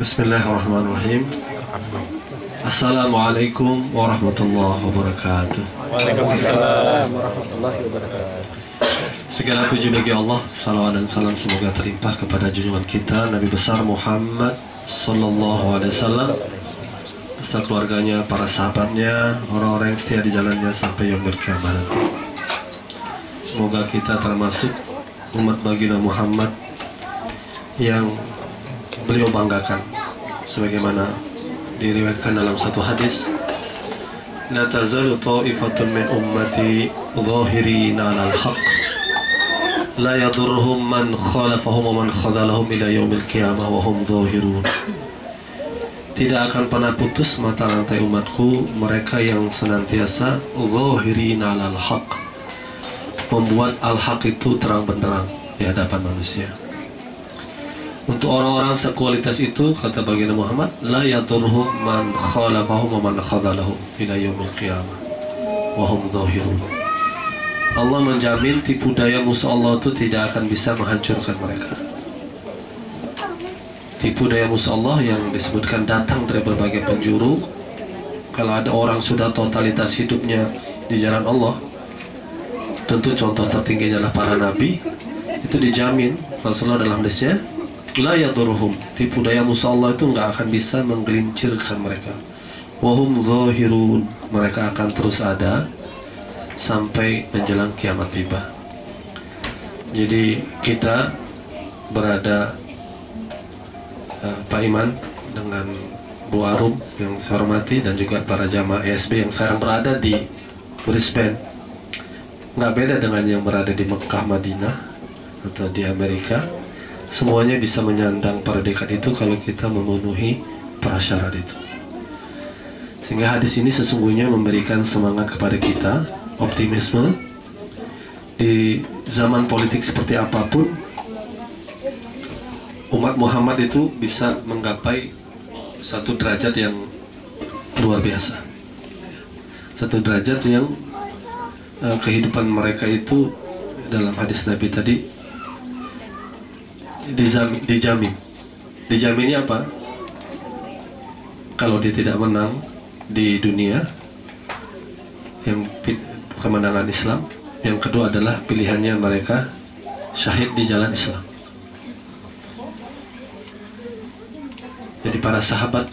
Bismillahirrahmanirrahim. Assalamualaikum warahmatullahi wabarakatuh. Waalaikumsalam warahmatullahi wabarakatuh. Segala puji bagi Allah, salawat dan salam semoga terlimpah kepada junjungan kita Nabi besar Muhammad sallallahu alaihi wasallam, beserta keluarganya, para sahabatnya, orang-orang yang setia di jalannya sampai yaumul kiamat nanti. Semoga kita termasuk umat baginda Muhammad yang beliau banggakan, sebagaimana diriwayatkan dalam satu hadis, la tazalu ta'ifatun min ummati zahirina 'alal haqq la yadurruhum man khalafahum wa man khadalahum ila yaumil qiyamah wa hum zahirun. Tidak akan pernah putus mata rantai umatku mereka yang senantiasa zahirina 'alal haqq, membuat al-haq itu terang benderang di hadapan manusia. Untuk orang-orang sekualitas itu, kata baginda Muhammad, la yadurruhum man khalafahum wa man khadalahum ila yaumil qiyamah wa hum zahirun. Allah menjamin tipu daya musuh Allah itu tidak akan bisa menghancurkan mereka. Tipu daya musuh Allah yang disebutkan datang dari berbagai penjuru. Kalau ada orang sudah totalitas hidupnya di jalan Allah, tentu contoh tertingginya adalah para nabi. Itu dijamin Rasulullah dalam hadisnya, la yadurruhum, tipu daya musuh Allah itu nggak akan bisa menggelincirkan mereka. Wahum zahirun, mereka akan terus ada sampai menjelang kiamat tiba. Jadi kita berada, Pak Iman dengan Bu Arum yang saya hormati, dan juga para jamaah ESB yang sekarang berada di Brisbane, nggak beda dengan yang berada di Mekah, Madinah, atau di Amerika. Semuanya bisa menyandang predikat itu kalau kita memenuhi prasyarat itu. Sehingga hadis ini sesungguhnya memberikan semangat kepada kita, optimisme. Di zaman politik seperti apapun, umat Muhammad itu bisa menggapai satu derajat yang luar biasa. Satu derajat yang kehidupan mereka itu dalam hadis Nabi tadi dijamin. Dijaminnya apa? Kalau dia tidak menang di dunia, yang kemenangan Islam, yang kedua adalah pilihannya mereka syahid di jalan Islam. Jadi para sahabat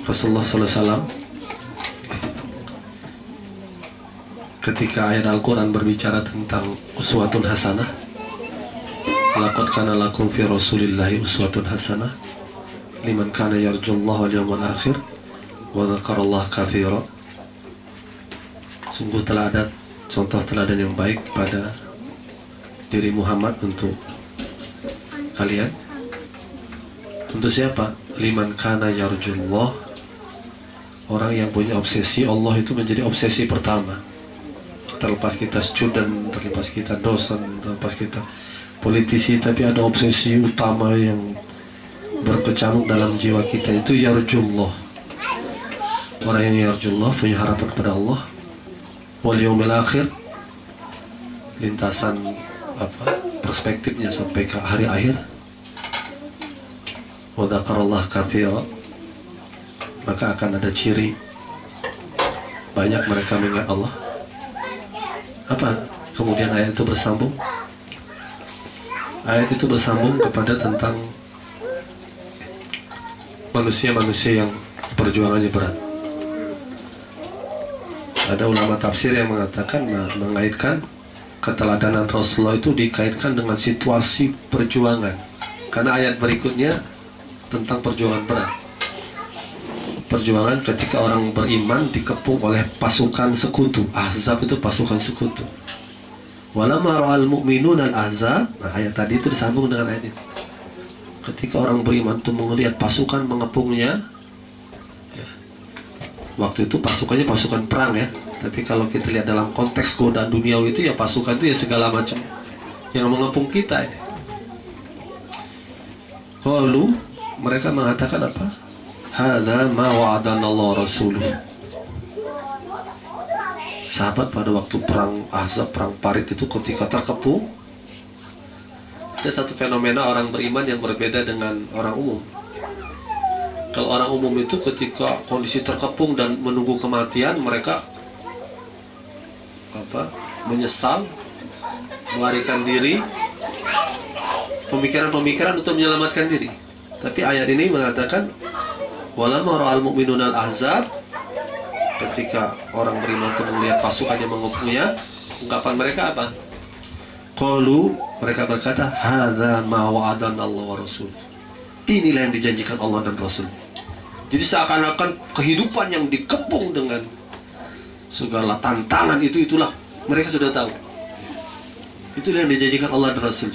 Rasulullah SAW, ketika ayat Al-Quran berbicara tentang uswatun hasanah, laqad kana lakum fi rasulillahi uswatun hasanah liman kana yarjullaha wal yawmal akhir wa dzakarallaha katsira. Sungguh telah ada contoh teladan yang baik pada diri Muhammad untuk kalian. Untuk siapa? Liman kana yarjullah, orang yang punya obsesi Allah itu menjadi obsesi pertama. Terlepas kita student, terlepas kita dosen, terlepas kita politisi, tapi ada obsesi utama yang berkecamuk dalam jiwa kita, itu yarjullah. Orang yang yarjullah punya harapan kepada Allah, wal yaumil akhir, lintasan perspektifnya sampai ke hari akhir, wa dzakarallaha katsira, maka akan ada ciri banyak mereka mengingat Allah. Apa kemudian ayat itu bersambung? Ayat itu bersambung kepada tentang manusia-manusia yang perjuangannya berat. Ada ulama tafsir yang mengatakan, mengaitkan keteladanan Rasulullah itu dikaitkan dengan situasi perjuangan. Karena ayat berikutnya tentang perjuangan berat. Perjuangan ketika orang beriman dikepung oleh pasukan sekutu. Ahzab itu pasukan sekutu. Walamma ra'al mu'minun al-ahzab, nah ayat tadi itu disambung dengan ayat ini. Ketika orang beriman itu melihat pasukan mengepungnya, ya, waktu itu pasukannya pasukan perang ya, tapi kalau kita lihat dalam konteks godaan duniawi itu ya pasukan itu ya segala macam yang mengepung kita ini. Qalu, mereka mengatakan apa? Hadza ma wa'adana Allah rasuluh. Sahabat pada waktu perang Ahzab, perang Parit itu ketika terkepung, ada satu fenomena orang beriman yang berbeda dengan orang umum. Kalau orang umum itu ketika kondisi terkepung dan menunggu kematian, mereka menyesal, melarikan diri, pemikiran-pemikiran untuk menyelamatkan diri. Tapi ayat ini mengatakan walamma ra'al mu'minuna al-ahzab, ketika orang beriman itu melihat pasukan yang mengepungnya, ungkapan mereka apa? Qalu, mereka berkata, hadza ma wa'adana Allah wa rasul. Inilah yang dijanjikan Allah dan Rasul. Jadi seakan-akan kehidupan yang dikepung dengan segala tantangan itulah mereka sudah tahu. Itulah yang dijanjikan Allah dan Rasul.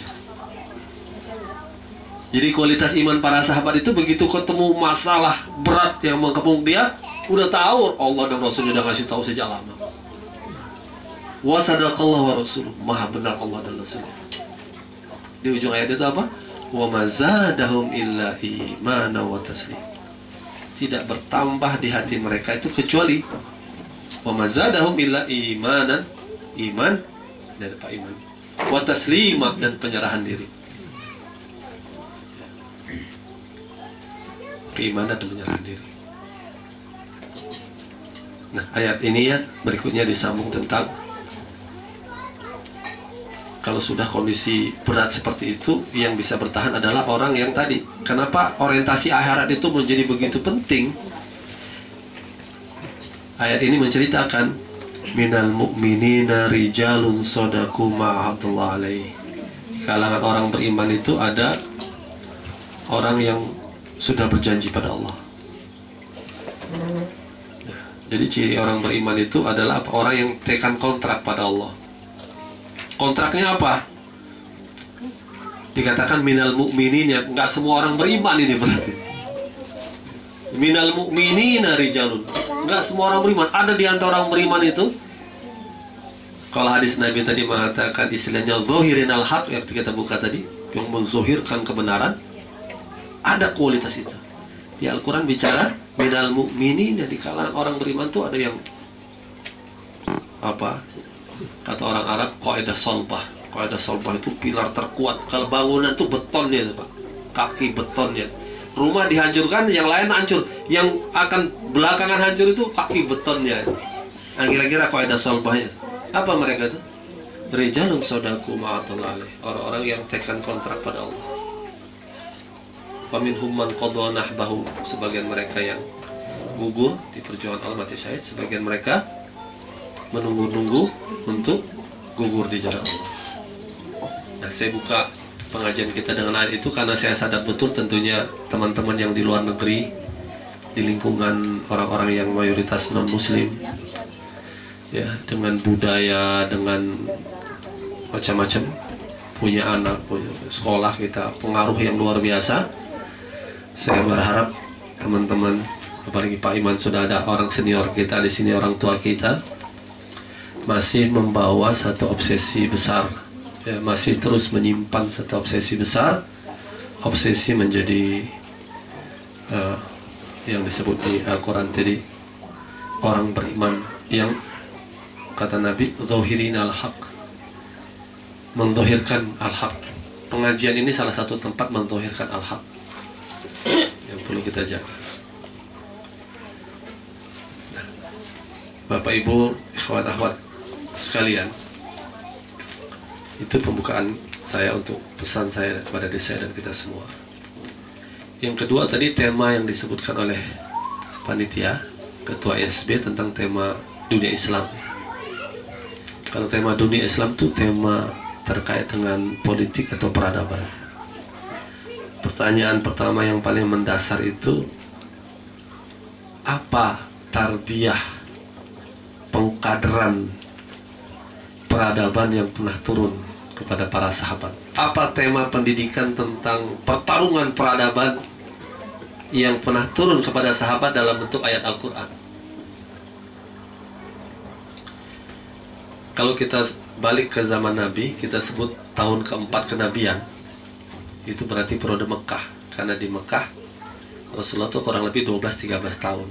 Jadi kualitas iman para sahabat itu begitu ketemu masalah berat yang mengepung dia, udah tahu Allah dan Rasul sudah kasih tahu sejak lama. Wa sadaqallahu wa rasuluh, maha benar Allah dan Rasulnya. Di ujung ayat itu apa? Wa mazadahum illa imana wa taslim. Tidak bertambah di hati mereka itu kecuali wa mazadahum illa imanan, iman dari Pak Iman, wa taslima, dan penyerahan diri. Keimanan dan penyerahan diri. Nah, ayat ini ya berikutnya disambung tentang kalau sudah kondisi berat seperti itu, yang bisa bertahan adalah orang yang tadi. Kenapa orientasi akhirat itu menjadi begitu penting? Ayat ini menceritakan minal mu'minina rijalun sodaku ma'ahadullah alaih. Di kalangan orang beriman itu ada orang yang sudah berjanji pada Allah. Jadi ciri orang beriman itu adalah orang yang tekan kontrak pada Allah. Kontraknya apa? Dikatakan minal mu'minin, ya nggak semua orang beriman ini berarti. Minal mu'minina rijalun, nggak semua orang beriman. Ada di antara orang beriman itu. Kalau hadis Nabi tadi mengatakan istilahnya zohirin al-haq, yang kita buka tadi, yang menzohirkan kebenaran, ada kualitas itu. Di Al-Quran bicara minal mu'minin, di kalangan orang beriman itu ada yang apa? Kata orang Arab, qaidah solbah. Qaidah solbah itu pilar terkuat. Kalau bangunan itu betonnya itu, Pak. Kaki betonnya. Rumah dihancurkan, yang lain hancur. Yang akan belakangan hancur itu kaki betonnya. Yang kira-kira qaidah solbahnya apa mereka itu? Rijalun sodaku ma'atullah alaih. Orang-orang yang tekan kontrak pada Allah. Faminhum man qadha nahbahu. Sebagian mereka yang gugur di perjuangan Allah, mati syahid. Sebagian mereka menunggu-nunggu untuk gugur di jalan Allah. Nah, saya buka pengajian kita dengan ayat itu karena saya sadar betul tentunya teman-teman yang di luar negeri, di lingkungan orang-orang yang mayoritas non-muslim, ya, dengan budaya, dengan macam-macam, punya anak, punya sekolah, kita pengaruh yang luar biasa. Saya berharap teman-teman, apalagi Pak Iman, sudah ada orang senior kita di sini, orang tua kita, masih membawa satu obsesi besar, ya, masih terus menyimpan satu obsesi besar. Obsesi menjadi yang disebut di Al-Quran tadi, orang beriman yang kata Nabi zohirin al-haq, menzohirkan al-haq. Pengajian ini salah satu tempat menzohirkan al-haq yang perlu kita jaga. Nah, Bapak Ibu, ikhwat akhwat sekalian, itu pembukaan saya untuk pesan saya kepada diri saya dan kita semua. Yang kedua tadi tema yang disebutkan oleh panitia ketua ISB tentang tema dunia Islam. Kalau tema dunia Islam itu tema terkait dengan politik atau peradaban. Pertanyaan pertama yang paling mendasar itu, apa tarbiyah, pengkaderan peradaban yang pernah turun kepada para sahabat? Apa tema pendidikan tentang pertarungan peradaban yang pernah turun kepada sahabat dalam bentuk ayat Al-Quran? Kalau kita balik ke zaman Nabi, kita sebut tahun keempat kenabian, itu berarti periode Mekah. Karena di Mekah Rasulullah itu kurang lebih 12-13 tahun,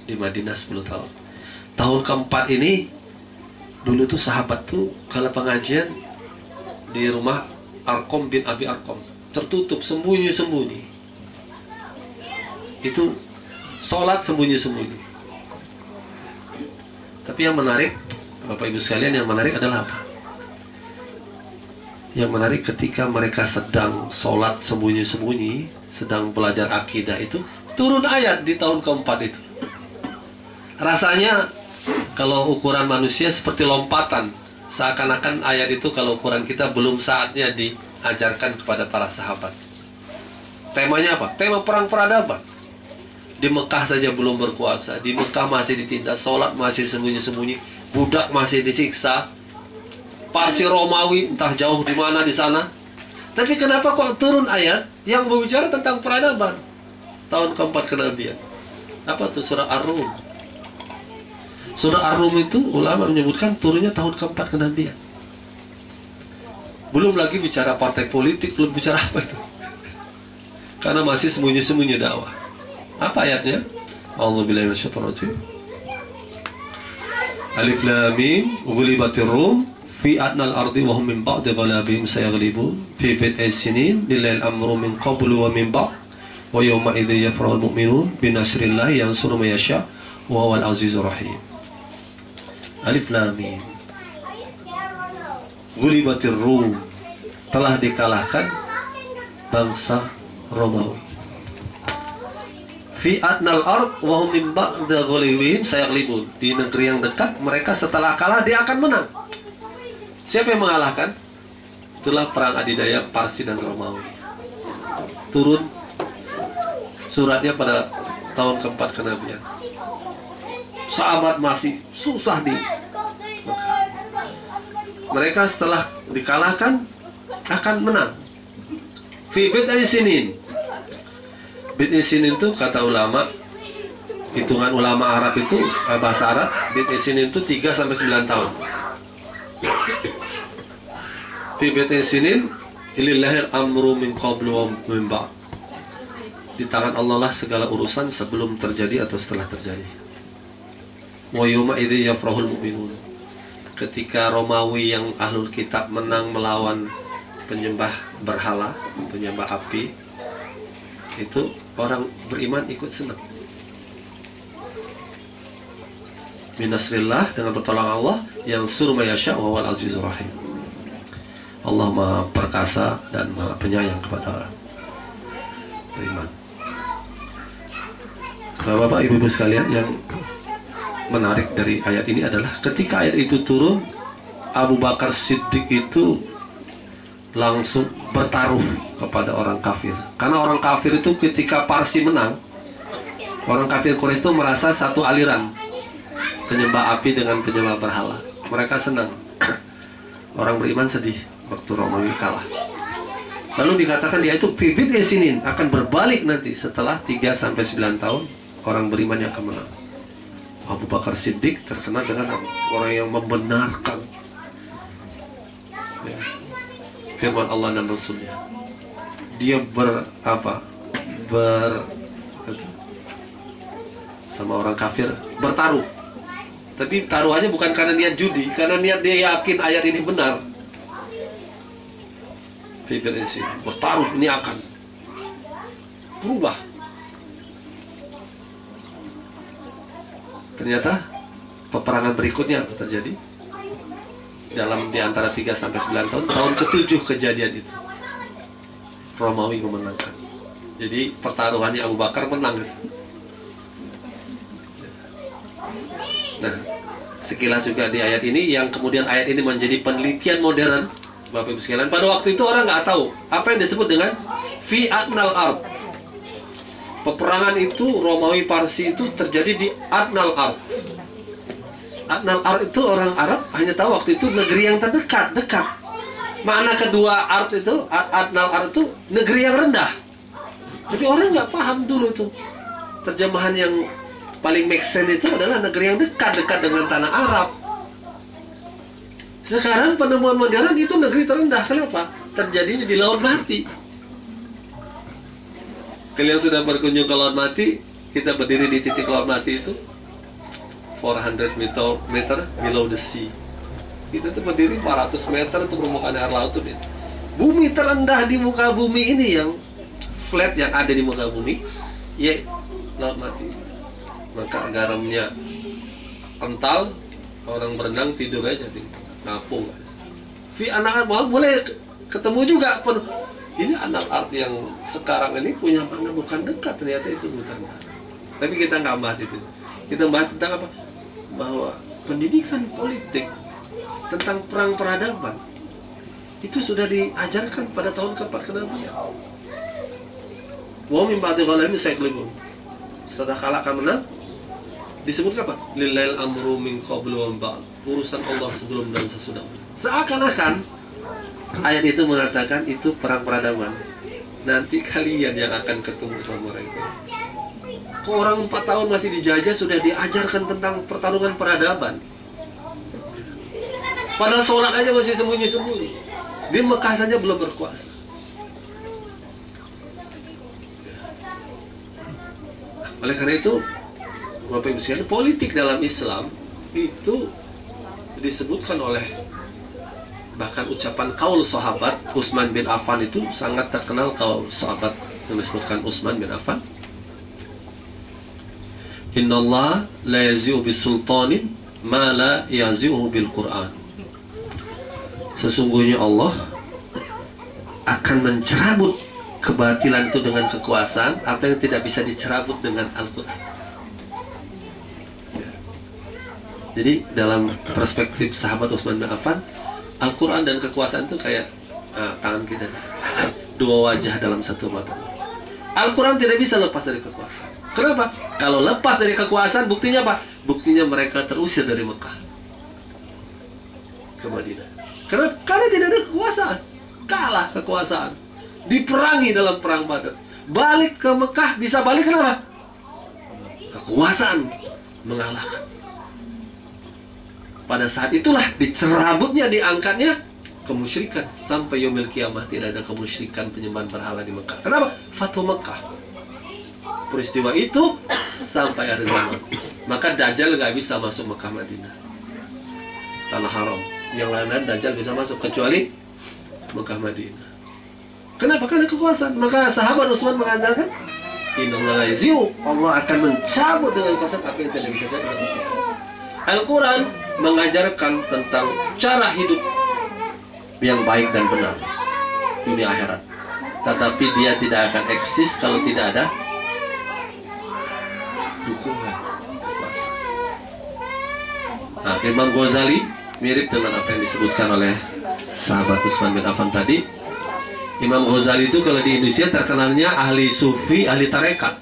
di Madinah 10 tahun. Tahun keempat ini, dulu tuh sahabat tuh kalau pengajian di rumah Arqam bin Abi Arqam, tertutup, sembunyi-sembunyi. itu sholat sembunyi-sembunyi. Tapi yang menarik, Bapak Ibu sekalian, yang menarik adalah apa? Yang menarik ketika mereka sedang sholat sembunyi-sembunyi, sedang belajar akidah itu, turun ayat di tahun keempat itu. Rasanya kalau ukuran manusia seperti lompatan. Seakan-akan ayat itu kalau ukuran kita belum saatnya diajarkan kepada para sahabat. Temanya apa? Tema perang peradaban. Di Mekah saja belum berkuasa, di Mekah masih ditindas, sholat masih sembunyi-sembunyi, budak masih disiksa, Parsi Romawi entah jauh di mana di sana. Tapi kenapa kok turun ayat yang berbicara tentang peradaban? Tahun keempat kenabian. Apa tuh? Surah Ar-Rum. Surah Ar-Rum itu ulama menyebutkan turunnya tahun keempat kenabian. Belum lagi bicara partai politik, belum bicara apa itu. Karena masih sembunyi-sembunyi dakwah. Apa ayatnya? A'udzubillahi minasyaitonir rajim. Alif Lam Mim, ghulibatir Rum fi adnal ardi wa hum min ba'di ghalabihim sayaghlibun fi bid'i sinin lillahi al-amru min qablu wa min ba'd wa yawma idzi yafrahul mu'minun bi nasrillah yansuru may yasha wa huwal azizur rahim. Alif Lam Mim. Ghulibatir Rum, telah dikalahkan bangsa Romawi. Fi adnal ard wa hum min ba'di ghalibihim sayaghlibun. Di negeri yang dekat mereka setelah kalah dia akan menang. Siapa yang mengalahkan? Itulah perang adidaya Parsi dan Romawi. Turun suratnya pada tahun keempat kenabian. Sahabat masih susah di Mekah. Mereka setelah dikalahkan akan menang. Fi bid'i sinin. Bid'i sinin itu kata ulama, hitungan ulama Arab itu bahasa Arab, bid'i sinin itu 3 sampai 9 tahun. Fi bid'i sinin lillahil amru min qablu wa min ba'd. Di tangan Allah lah segala urusan sebelum terjadi atau setelah terjadi. Wa yawma idzi yafrahul mu'minun. Ketika Romawi yang ahlul kitab menang melawan penyembah berhala, penyembah api, itu orang beriman ikut senang. Minasrillah, dengan pertolongan Allah, yang suruh mayasya wa wal azizur rahim. Allah maha perkasa dan maha penyayang kepada orang beriman. Bapak ibu sekalian, yang menarik dari ayat ini adalah ketika ayat itu turun, Abu Bakar Siddiq itu langsung bertaruh kepada orang kafir. Karena orang kafir itu ketika Parsi menang, orang kafir Quraisy itu merasa satu aliran, penyembah api dengan penyembah berhala. Mereka senang. Orang beriman sedih waktu Romawi kalah. Lalu dikatakan dia itu bibit sinin, akan berbalik nanti setelah 3 sampai 9 tahun orang beriman yang akan menang. Abu Bakar Siddiq terkenal dengan orang yang membenarkan firman Allah dan Rasulnya. Dia sama orang kafir bertaruh. Tapi taruhannya bukan karena niat judi, karena niat dia yakin ayat ini benar. Fikir isi bertaruh, ini akan berubah. Ternyata peperangan berikutnya terjadi dalam di antara 3 sampai 9 tahun, tahun ke-7 kejadian itu Romawi memenangkan. Jadi pertaruhannya Abu Bakar menang gitu. Nah, sekilas juga di ayat ini, yang kemudian ayat ini menjadi penelitian modern, Bapak Ibu sekalian. Pada waktu itu orang nggak tahu apa yang disebut dengan fi adnal ard. Peperangan itu Romawi Parsi itu terjadi di adnal ard. Adnal ard itu orang Arab hanya tahu waktu itu negeri yang terdekat, dekat. Makna kedua ard itu, adnal ard itu negeri yang rendah. Tapi orang nggak paham dulu tuh. Terjemahan yang paling make sense itu adalah negeri yang dekat, dekat dengan tanah Arab. Sekarang penemuan modern itu negeri terendah. Kenapa? Terjadi di Laut Mati. Kalian sudah berkunjung ke Laut Mati? Kita berdiri di titik Laut Mati itu 400 meter below the sea. Kita tuh berdiri 400 meter itu permukaan air laut tuh. Bumi terendah di muka bumi ini, yang flat yang ada di muka bumi, ya laut mati. Maka garamnya kental, orang berenang tidur aja, ngapung. Anak boleh ketemu juga pun. Ini anak art yang sekarang ini punya makna bukan dekat, ternyata itu mutar-mutar. Tapi kita nggak bahas itu. Kita bahas tentang apa? Bahwa pendidikan politik tentang perang peradaban itu sudah diajarkan pada tahun keempat kenabian. Wa min ba'di ghalamin sayqlibun. Setelah kalah akan menang. Disebut apa? Lillail amru min qablu wa ba'd. Urusan Allah sebelum dan sesudah. Seakan-akan ayat itu mengatakan itu perang peradaban. Nanti kalian yang akan ketemu sama mereka. Kok orang 4 tahun masih dijajah sudah diajarkan tentang pertarungan peradaban. Padahal sholat aja masih sembunyi-sembunyi. Di Mekah saja belum berkuasa. Oleh karena itu, Bapak Ibu sekalian, politik dalam Islam itu disebutkan oleh bahkan ucapan kaul sahabat Utsman bin Affan itu sangat terkenal. Kaul sahabat yang disebutkan Utsman bin Affan, Innallaha la yazi'u bisultanin ma la yazi'u bil Qur'an. Sesungguhnya Allah akan mencerabut kebatilan itu dengan kekuasaan apa yang tidak bisa dicerabut dengan Al-Quran. Jadi dalam perspektif sahabat Utsman bin Affan, Al-Quran dan kekuasaan itu kayak tangan kita, dua wajah dalam satu mata. Al-Quran tidak bisa lepas dari kekuasaan. Kenapa? Kalau lepas dari kekuasaan, buktinya apa? Buktinya mereka terusir dari Mekah ke Madinah. Karena tidak ada kekuasaan. Kalah kekuasaan. Diperangi dalam perang Badar. Balik ke Mekah, bisa balik kenapa? Kekuasaan mengalahkan. Pada saat itulah dicerabutnya, diangkatnya kemusyrikan. Sampai yaumil kiamah tidak ada kemusyrikan penyembahan berhala di Mekah. Kenapa? Fathu Mekah. Peristiwa itu sampai akhir zaman. Maka Dajjal gak bisa masuk Mekah Madinah, tanah haram. Yang lain Dajjal bisa masuk kecuali Mekah Madinah. Kenapa? Karena kekuasaan. Maka sahabat Utsman mengatakan, Innallaha yazi'u, Allah akan mencabut dengan kekuasaan apa yang tidak bisa jadi. Al-Quran mengajarkan tentang cara hidup yang baik dan benar dunia akhirat, tetapi dia tidak akan eksis kalau tidak ada dukungan kekuasaan. Nah, Imam Ghazali mirip dengan apa yang disebutkan oleh sahabat Utsman bin Affan tadi. Imam Ghazali itu kalau di Indonesia terkenalnya ahli sufi, ahli tarekat,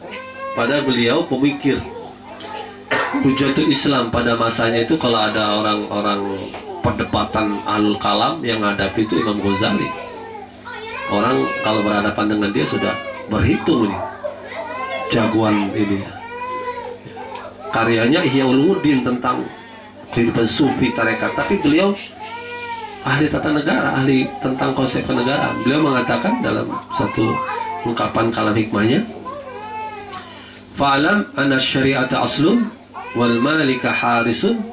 padahal beliau pemikir. Hujatul Islam pada masanya itu kalau ada orang-orang perdebatan ahlul kalam yang hadapi itu Imam Ghazali. Orang kalau berhadapan dengan dia sudah berhitung ini jagoan ini. Karyanya Ihya Ulumuddin tentang kehidupan sufi tarekat, tapi beliau ahli tata negara, ahli tentang konsep kenegaraan. Beliau mengatakan dalam satu ungkapan kalam hikmahnya, fa'alam anna syari'ata aslun wal malika harisun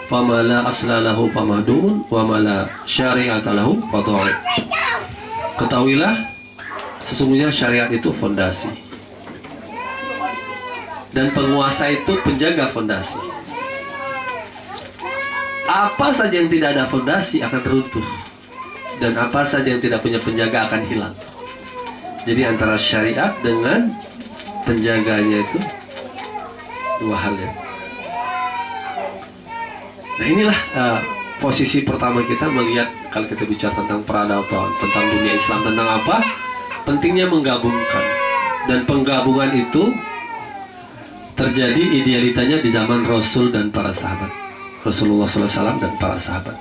fama la asla lahu famahdumun wa ma la syari'ata lahu fadha'ib. Ketahuilah sesungguhnya syariat itu fondasi dan penguasa itu penjaga fondasi. Apa saja yang tidak ada fondasi akan runtuh, dan apa saja yang tidak punya penjaga akan hilang. Jadi antara syariat dengan penjaganya itu dua hal ya. Nah inilah posisi pertama kita melihat kalau kita bicara tentang peradaban, tentang dunia Islam, tentang apa? Pentingnya menggabungkan. Dan penggabungan itu terjadi idealitanya di zaman Rasul dan para sahabat. Rasulullah SAW dan para sahabat.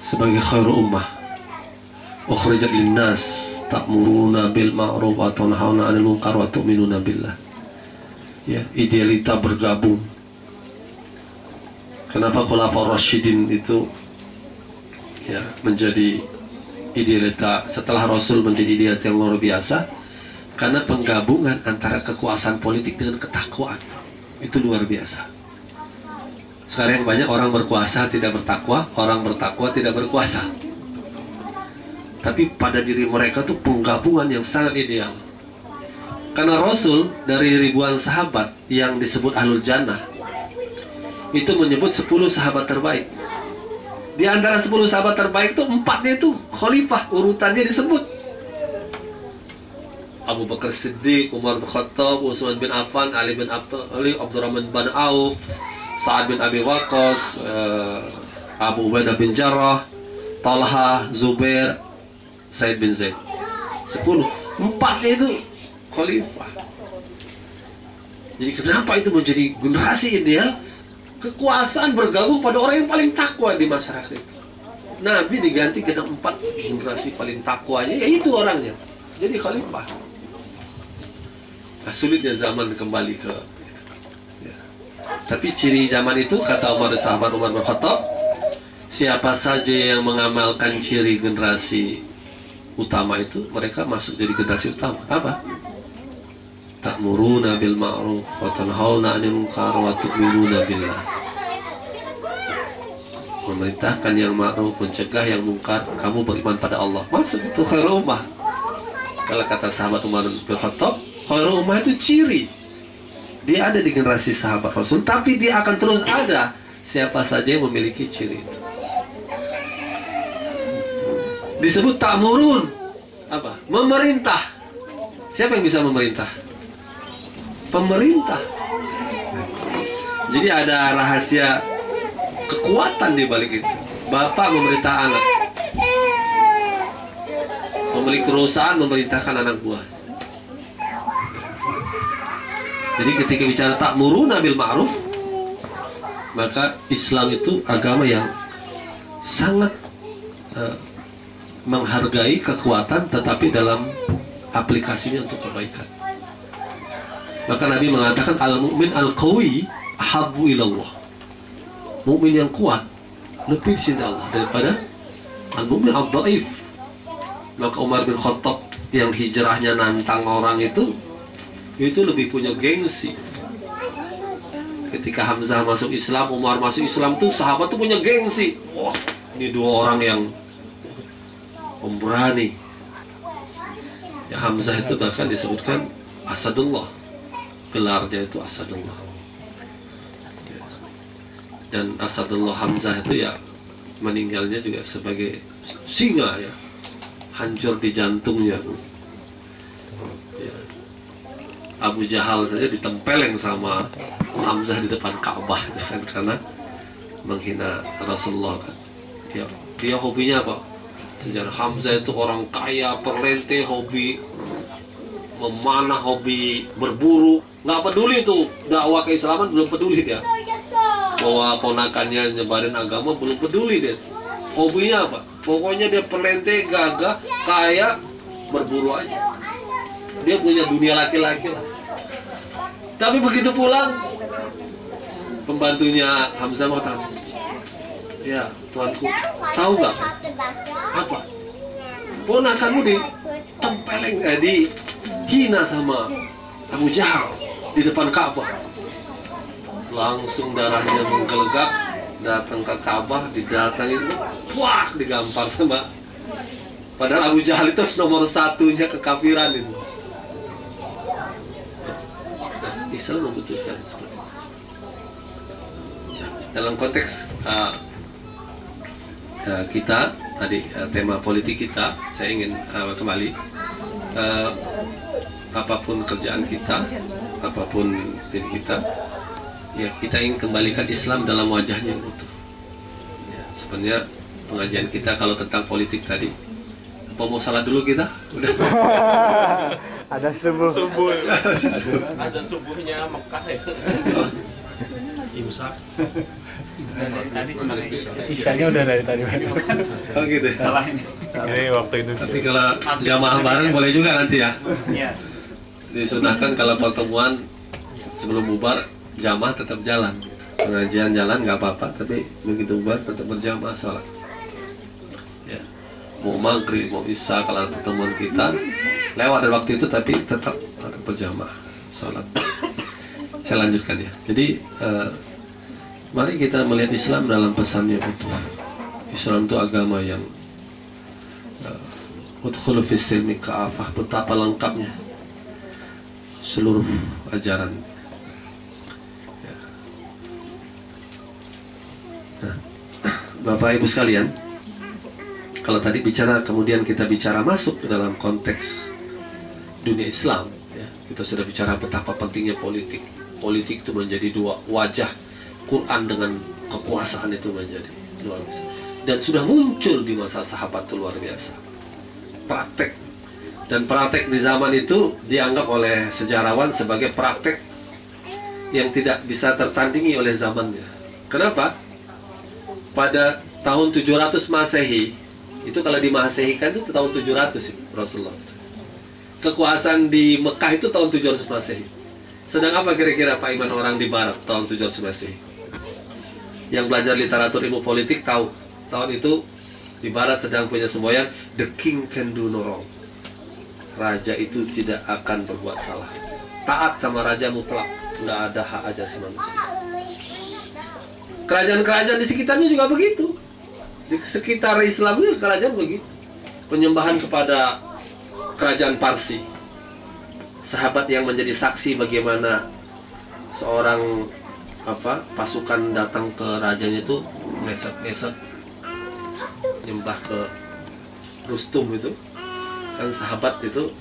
Sebagai khairu ummah, ukhrijat linnas ta'muruna bil ma'ruf wa tanhauna 'anil munkar wa tu'minuna billah. Ya, idealita bergabung. Kenapa Khulafaur Rasyidin itu ya menjadi idealita setelah Rasul menjadi idealita yang luar biasa? Karena penggabungan antara kekuasaan politik dengan ketakwaan itu luar biasa. Sekarang banyak orang berkuasa tidak bertakwa, orang bertakwa tidak berkuasa. Tapi pada diri mereka tuh penggabungan yang sangat ideal. Karena Rasul dari ribuan sahabat yang disebut Ahlul Jannah itu menyebut 10 sahabat terbaik. Di antara 10 sahabat terbaik itu 4-nya itu khalifah, urutannya disebut. Abu Bakar Siddiq, Umar bin Khattab, Utsman bin Affan, Ali bin Abi Thalib, Abdurrahman bin Auf, Sa'ad bin Abi Waqqas, Abu Ubaidah bin Jarrah, Talha, Zubair, Said bin Zaid. 10. 4-nya itu khalifah. Jadi kenapa itu menjadi generasi ideal? Kekuasaan bergabung pada orang yang paling takwa di masyarakat itu. Nabi diganti ke 4 generasi paling takwanya, yaitu orangnya. Jadi khalifah. Nah, sulitnya zaman kembali ke ya. Tapi ciri zaman itu, kata sahabat Umar bin Khattab, siapa saja yang mengamalkan ciri generasi utama itu, mereka masuk jadi generasi utama. Apa? Ta'muruna bil ma'ruf wa tanhauna 'anil munkar wa tu'minuna billah. Memerintahkan yang ma'ruf, mencegah yang mungkar, kamu beriman pada Allah. Masuk itu khairul ummah. Kalau kata sahabat Umar bin Khattab, khairul ummah itu ciri. Dia ada di generasi sahabat Rasul, tapi dia akan terus ada siapa saja yang memiliki ciri itu. Disebut ta'murun. Apa? Memerintah. Siapa yang bisa memerintah? Pemerintah. Jadi ada rahasia kekuatan di balik itu. Bapak memerintah anak. Pemilik perusahaan memerintahkan anak buah. Jadi ketika bicara ta'muruna bil ma'ruf, maka Islam itu agama yang sangat menghargai kekuatan, tetapi dalam aplikasinya untuk kebaikan. Maka Nabi mengatakan al-mu'min al-qawi ahabbu ilallah. Mukmin yang kuat lebih dicintai Allah daripada al-mu'min al-dhaif. Maka Umar bin Khattab yang hijrahnya nantang orang itu lebih punya gengsi. Ketika Hamzah masuk Islam, Umar masuk Islam tuh sahabat tuh punya gengsi. Wah, ini 2 orang yang pemberani. Ya, Hamzah itu bahkan disebutkan Asadullah, gelarnya itu Asadullah. Ya. Dan Asadullah Hamzah itu ya meninggalnya juga sebagai singa, ya, hancur di jantungnya. Ya. Abu Jahal saja ditempeleng sama Hamzah di depan Ka'bah kan, karena menghina Rasulullah kan. Ya, dia hobinya apa? Sejarah Hamzah itu orang kaya, perlente, hobi memanah, hobi berburu, nggak peduli tuh dakwah keislaman, belum peduli dia. Bahwa ponakannya nyebarin agama, belum peduli dia. Hobinya apa? Pokoknya dia perlente, gagah, kaya, berburu aja. Dia punya dunia laki-laki lah. Tapi begitu pulang, pembantunya Hamzah mengatakan, ya tuanku, tahu nggak apa? Ponakanmu ditempeleng, dihina sama Abu Jahal di depan Ka'bah. Langsung darahnya menggelegak, datang ke Ka'bah, didatangin, wah, digampar sama. Padahal Abu Jahal itu nomor 1-nya kekafiran itu. Islam membutuhkan seperti itu. Dalam konteks kita tadi, tema politik kita, saya ingin kembali, apapun kerjaan kita, apapun diri kita, ya kita ingin kembalikan Islam dalam wajahnya yang utuh. Ya, sebenarnya pengajian kita kalau tentang politik tadi, apa mau salat dulu kita? Udah. Ada subuh. Azan subuhnya Mekah ya. Imsak. Tadi sebenarnya Isanya udah dari tadi. Oh gitu. salah ini. Ini waktu itu. Tapi kalau jamaah bareng boleh juga nanti ya. Iya. Disunahkan kalau pertemuan sebelum bubar, jamaah tetap jalan. Pengajian jalan nggak apa-apa, tapi begitu bubar tetap berjamaah sholat. Ya. Mau maghrib, mau isya, kalau pertemuan kita lewat dari waktu itu, tapi tetap berjamaah sholat. Saya lanjutkan ya. Jadi mari kita melihat Islam dalam pesannya utuh. Islam itu agama yang udkhulu fis silmi ka'afah, betapa lengkapnya. seluruh ajaran. Ya. Nah, Bapak Ibu sekalian, kalau tadi bicara, kemudian kita bicara masuk ke dalam konteks dunia Islam, ya, kita sudah bicara betapa pentingnya politik. Politik itu menjadi dua wajah Quran dengan kekuasaan itu menjadi luar biasa. Dan sudah muncul di masa sahabat itu luar biasa. Praktek. Dan praktek di zaman itu dianggap oleh sejarawan sebagai praktek yang tidak bisa tertandingi oleh zamannya. Kenapa? Pada tahun 700 Masehi, itu kalau di Masehi kan itu tahun 700 itu Rasulullah. Kekuasaan di Mekah itu tahun 700 Masehi. Sedang apa kira-kira Pak Iman orang di Barat tahun 700 Masehi? Yang belajar literatur ilmu politik tahu, tahun itu di Barat sedang punya semboyan, the king can do no wrong. Raja itu tidak akan berbuat salah. Taat sama raja mutlak, nggak ada hak asasi manusia. Kerajaan-kerajaan di sekitarnya juga begitu. Di sekitar Islam itu kerajaan begitu. Penyembahan kepada kerajaan Parsi. Sahabat yang menjadi saksi bagaimana seorang pasukan datang ke rajanya itu ngesot-ngesot nyembah ke Rustum itu. Kan sahabat itu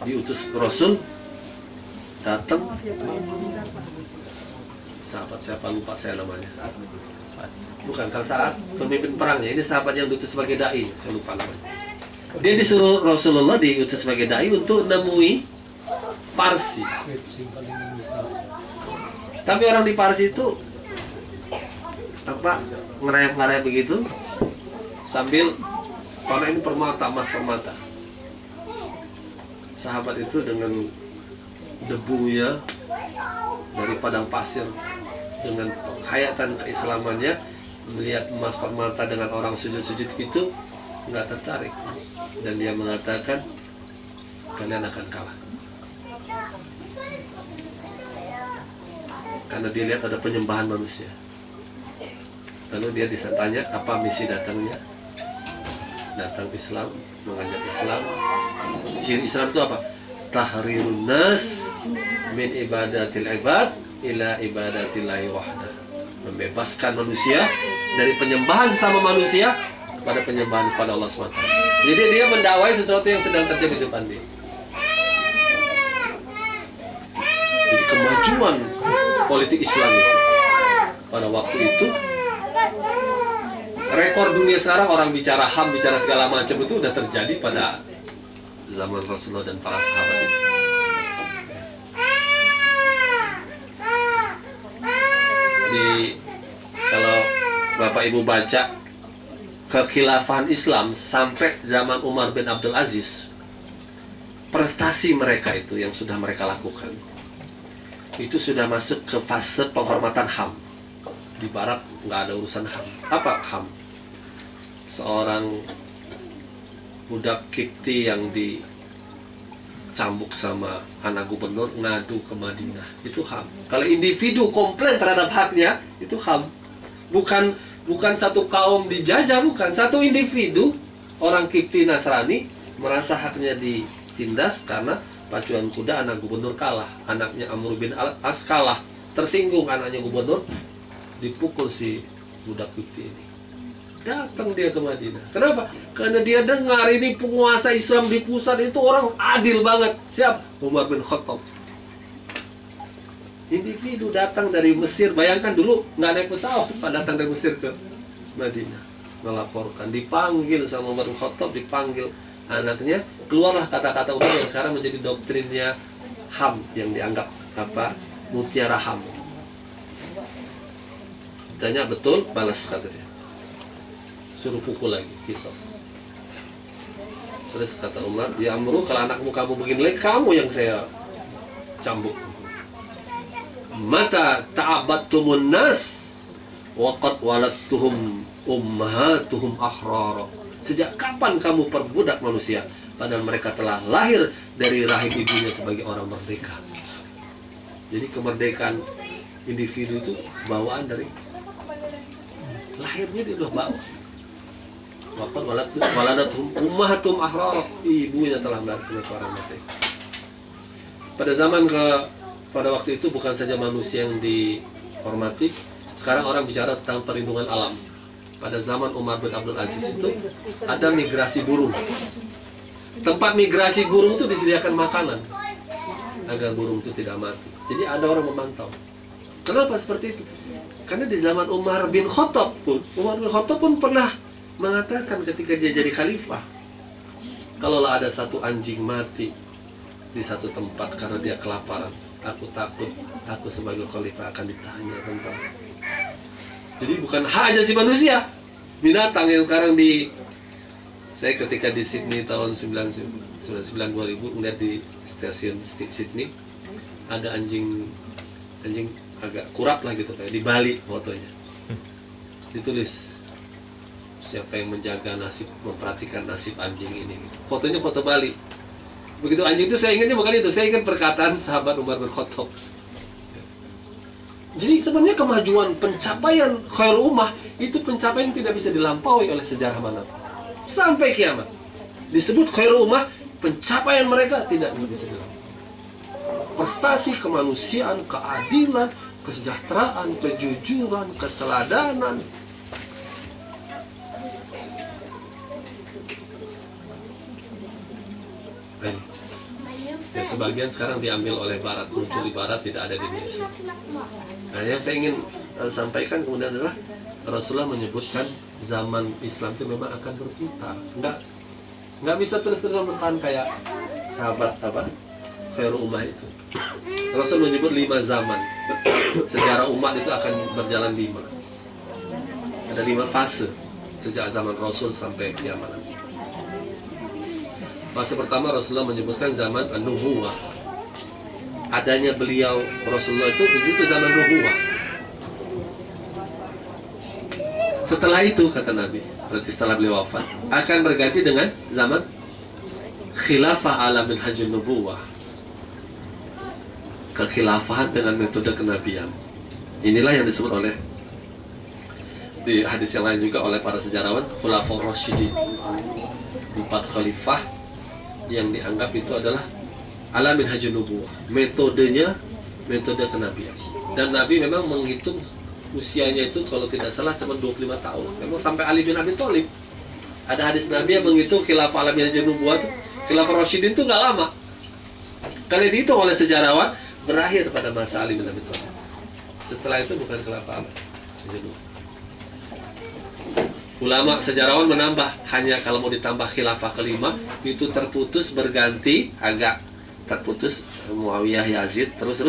diutus Rasul datang, sahabat siapa lupa saya namanya, bukan kan saat pemimpin perangnya, ini sahabat yang diutus sebagai dai, saya lupa namanya. Dia disuruh Rasulullah diutus sebagai dai untuk nemui Parsi. Tapi orang di Parsi itu ngerayap-ngerayap begitu sambil karena ini permata, emas permata. Sahabat itu dengan debunya dari padang pasir, dengan penghayatan keislamannya, melihat emas permata dengan orang sujud-sujud gitu, nggak tertarik. Dan dia mengatakan, kalian akan kalah. Karena dia lihat ada penyembahan manusia. Lalu dia ditanya, apa misi datangnya? Datang Islam, mengajak Islam. Ciri Islam itu apa? Tahrirun nas min ibadatil ibad ila ibadatillahi wahdah. Membebaskan manusia dari penyembahan sesama manusia kepada penyembahan kepada Allah SWT. Jadi dia mendakwai sesuatu yang sedang terjadi di depan dia. Jadi kemajuan politik Islam itu pada waktu itu, rekor dunia sekarang orang bicara HAM, bicara segala macam itu udah terjadi pada zaman Rasulullah dan para sahabat itu. Kalau Bapak Ibu baca kekhilafahan Islam sampai zaman Umar bin Abdul Aziz, prestasi mereka itu yang sudah mereka lakukan itu sudah masuk ke fase penghormatan HAM. Di Barat nggak ada urusan HAM. Apa HAM? Seorang budak Kipti yang dicambuk sama anak gubernur ngadu ke Madinah, itu HAM. Kalau individu komplain terhadap haknya, itu HAM. Bukan satu kaum dijajah, bukan. Satu individu, orang Kipti Nasrani, merasa haknya ditindas karena pacuan kuda anak gubernur kalah. Anaknya Amr bin Al-As kalah. Tersinggung anaknya gubernur, dipukul si budak Kipti ini. Datang dia ke Madinah. Kenapa? Karena dia dengar ini penguasa Islam di pusat itu orang adil banget. Siap? Umar bin Khattab. Individu datang dari Mesir. Bayangkan dulu nggak naik pesawat, datang dari Mesir ke Madinah, melaporkan. Dipanggil sama Umar bin Khattab, dipanggil anaknya. Keluarlah kata-kata Umar yang sekarang menjadi doktrinnya HAM, yang dianggap mutiara HAM. Tanya betul, balas katanya. Suruh pukul lagi, kisos. Terus kata Umar, ya Amru, kalau anakmu kamu begini lagi, kamu yang saya cambuk. Mata ta'abattumun nas waqad waladtuhum ummahatuhum ahrar. Sejak kapan kamu perbudak manusia, padahal mereka telah lahir dari rahim ibunya sebagai orang merdeka. Jadi kemerdekaan individu itu bawaan dari lahirnya, dia udah bawa. Waqad waladatuhum ummahatuhum ahrar, ibunya telah melahirkan orang merdeka. Pada waktu itu bukan saja manusia yang dihormati, sekarang orang bicara tentang perlindungan alam. Pada zaman Umar bin Abdul Aziz itu ada migrasi burung. Tempat migrasi burung itu disediakan makanan agar burung itu tidak mati. Jadi ada orang memantau. Kenapa seperti itu? Karena di zaman Umar bin Khattab pun pernah mengatakan ketika dia jadi khalifah, kalaulah ada satu anjing mati di satu tempat karena dia kelaparan, aku takut aku sebagai khalifah akan ditanya tentang. Jadi bukan hak asasi manusia, binatang yang sekarang saya ketika di Sydney tahun 2000 melihat di stasiun Sydney ada anjing agak kurap lah gitu, kayak di Bali fotonya ditulis siapa yang memperhatikan nasib anjing ini. Fotonya foto Bali. Begitu anjing itu saya ingatnya bukan itu, saya ingat perkataan sahabat Umar bin Khattab. Jadi sebenarnya kemajuan pencapaian khairul ummah itu pencapaian yang tidak bisa dilampaui oleh sejarah manapun. Sampai kiamat disebut khairul ummah, pencapaian mereka tidak bisa dilampaui. Prestasi kemanusiaan, keadilan, kesejahteraan, kejujuran, keteladanan. Ya, sebagian sekarang diambil oleh Barat, muncul di Barat, tidak ada di Indonesia. Nah, yang saya ingin sampaikan kemudian adalah Rasulullah menyebutkan zaman Islam itu memang akan berputar. Nggak bisa terus-terusan bertahan kayak sahabat khairul ummah itu. Rasul menyebut 5 zaman. Sejarah umat itu akan berjalan 5. Ada 5 fase sejak zaman Rasul sampai kiamat. Fase pertama Rasulullah menyebutkan zaman an-nubuwah. Adanya beliau Rasulullah itu zaman nubuwah. Setelah itu kata Nabi, berarti setelah beliau wafat, akan berganti dengan zaman khilafah ala minhajun nubuwah. Kekhilafahan dengan metode kenabian. Inilah yang disebut oleh di hadis yang lain juga oleh para sejarawan khulafaur rasyidin. 4 khalifah yang dianggap itu adalah ala minhajun nubuwah. Metodenya metode kenabian. Dan Nabi memang menghitung usianya itu kalau tidak salah cuma 25 tahun. Memang sampai Ali bin Abi Thalib. Ada hadis Nabi yang menghitung khilafah ala minhajun nubuwah itu, khilafah rasyidin itu nggak lama. Kalau dihitung oleh sejarawan berakhir pada masa Ali bin Abi Thalib. Setelah itu bukan khilafah ala minhajun nubuwah. Ulama sejarawan menambah, hanya kalau mau ditambah khilafah kelima itu terputus berganti, agak terputus Muawiyah Yazid, terus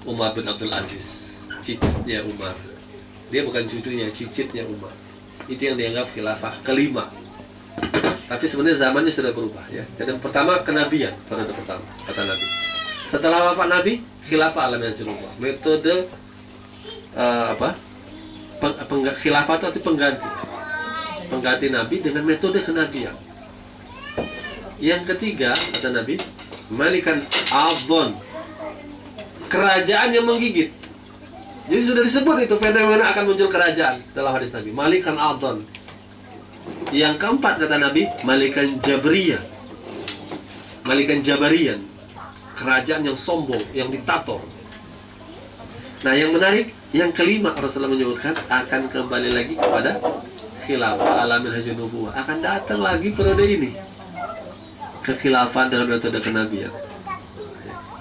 Umar bin Abdul Aziz, cicitnya Umar. Dia bukan cucunya, cicitnya Umar. Itu yang dianggap khilafah kelima. Tapi sebenarnya zamannya sudah berubah ya. Jadi pertama kenabian, periode pertama kata Nabi. Setelah wafat Nabi, khilafah ala minhajun nubuwah. Metode khilafah itu arti pengganti Nabi dengan metode kenabian. Yang ketiga kata Nabi, malikan adon, kerajaan yang menggigit. Jadi sudah disebut itu fenomena akan muncul kerajaan dalam hadis Nabi, malikan adon. Yang keempat kata Nabi, malikan jabriyah, malikan jabarian, kerajaan yang sombong, yang diktator. Nah yang menarik, yang kelima Rasulullah menyebutkan akan kembali lagi kepada khilafah ala minhajun nubuwah. Akan datang lagi periode ini, kekhilafan dengan metode kenabian.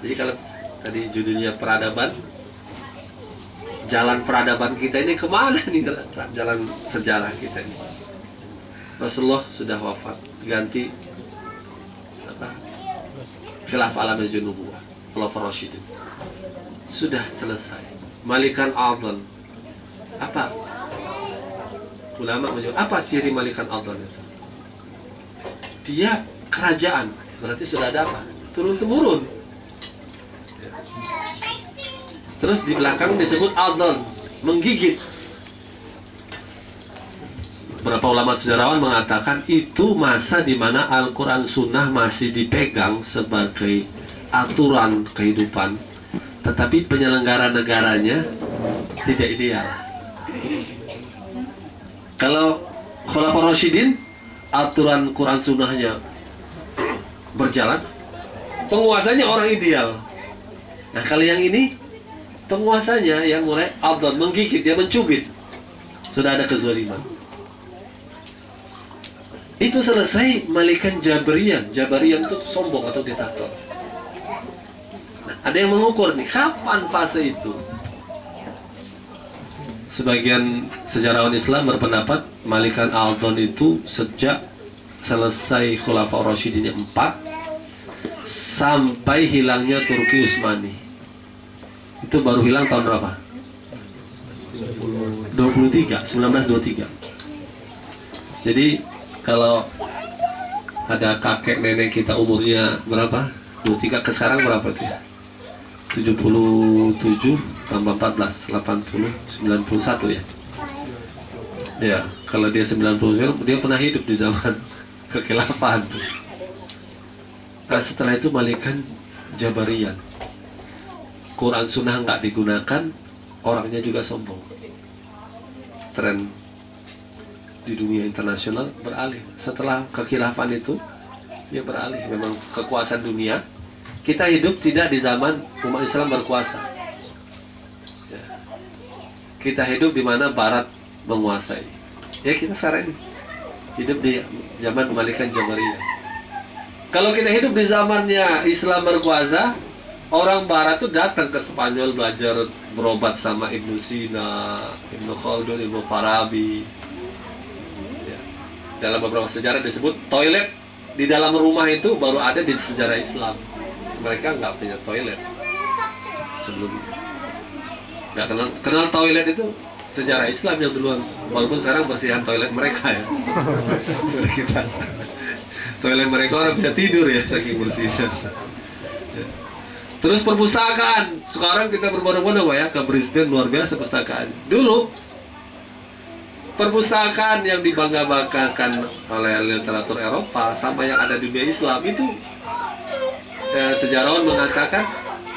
Jadi kalau tadi judulnya peradaban, jalan peradaban kita ini kemana nih, jalan sejarah kita ini? Rasulullah sudah wafat, ganti khilafah ala minhajun nubuwah, khulafur rasyidin. Sudah selesai. Malikan adhan. Apa? Ulama menyebut apa ciri malikan adhan itu? Dia kerajaan, berarti sudah ada apa? Turun-temurun. Terus di belakang disebut adhan, menggigit. Beberapa ulama sejarawan mengatakan itu masa di mana Al-Quran Sunnah masih dipegang sebagai aturan kehidupan, tetapi penyelenggara negaranya tidak ideal. Kalau Khulafaur Rasyidin, aturan Quran Sunnahnya berjalan, penguasanya orang ideal. Nah kalau yang ini penguasanya yang mulai adon, menggigit, dia mencubit, sudah ada kezaliman. Itu selesai malikan Jabarian. Jabarian itu sombong atau diktator. Nah, ada yang mengukur nih, kapan fase itu? Sebagian sejarawan Islam berpendapat malikan Adon itu sejak selesai Khulafaur Rasyidin yang 4 sampai hilangnya Turki Utsmani. Itu baru hilang tahun berapa? 1923. Jadi kalau ada kakek nenek kita umurnya berapa? 23 ke sekarang berapa tuh ya? 77 tambah 14 80 91 ya. Ya, kalau dia 90 dia pernah hidup di zaman kekhilafahan tuh. Nah, setelah itu malikan Jabarian. Quran Sunnah nggak digunakan, orangnya juga sombong. Tren di dunia internasional beralih. Setelah kekhilafan itu, dia beralih. Memang kekuasaan dunia. Kita hidup tidak di zaman umat Islam berkuasa. Ya. Kita hidup di mana Barat menguasai. Ya kita sekarang ini hidup di zaman kemalikan Jabariyah. Kalau kita hidup di zamannya Islam berkuasa, orang Barat tuh datang ke Spanyol belajar berobat sama Ibnu Sina, Ibnu Khaldun, Ibnu Farabi. Ya. Dalam beberapa sejarah disebut toilet di dalam rumah itu baru ada di sejarah Islam. Mereka nggak punya toilet sebelumnya. Nggak kenal toilet itu sejarah Islam yang duluan. Walaupun sekarang bersihan toilet mereka ya. Kita toilet mereka orang bisa tidur ya saking bersihnya. Ya. Terus perpustakaan. Sekarang kita berbondong-bondong ya ke Brisbane, luar biasa perpustakaan. Dulu perpustakaan yang dibangga-banggakan oleh literatur Eropa sama yang ada di dunia Islam itu sejarawan mengatakan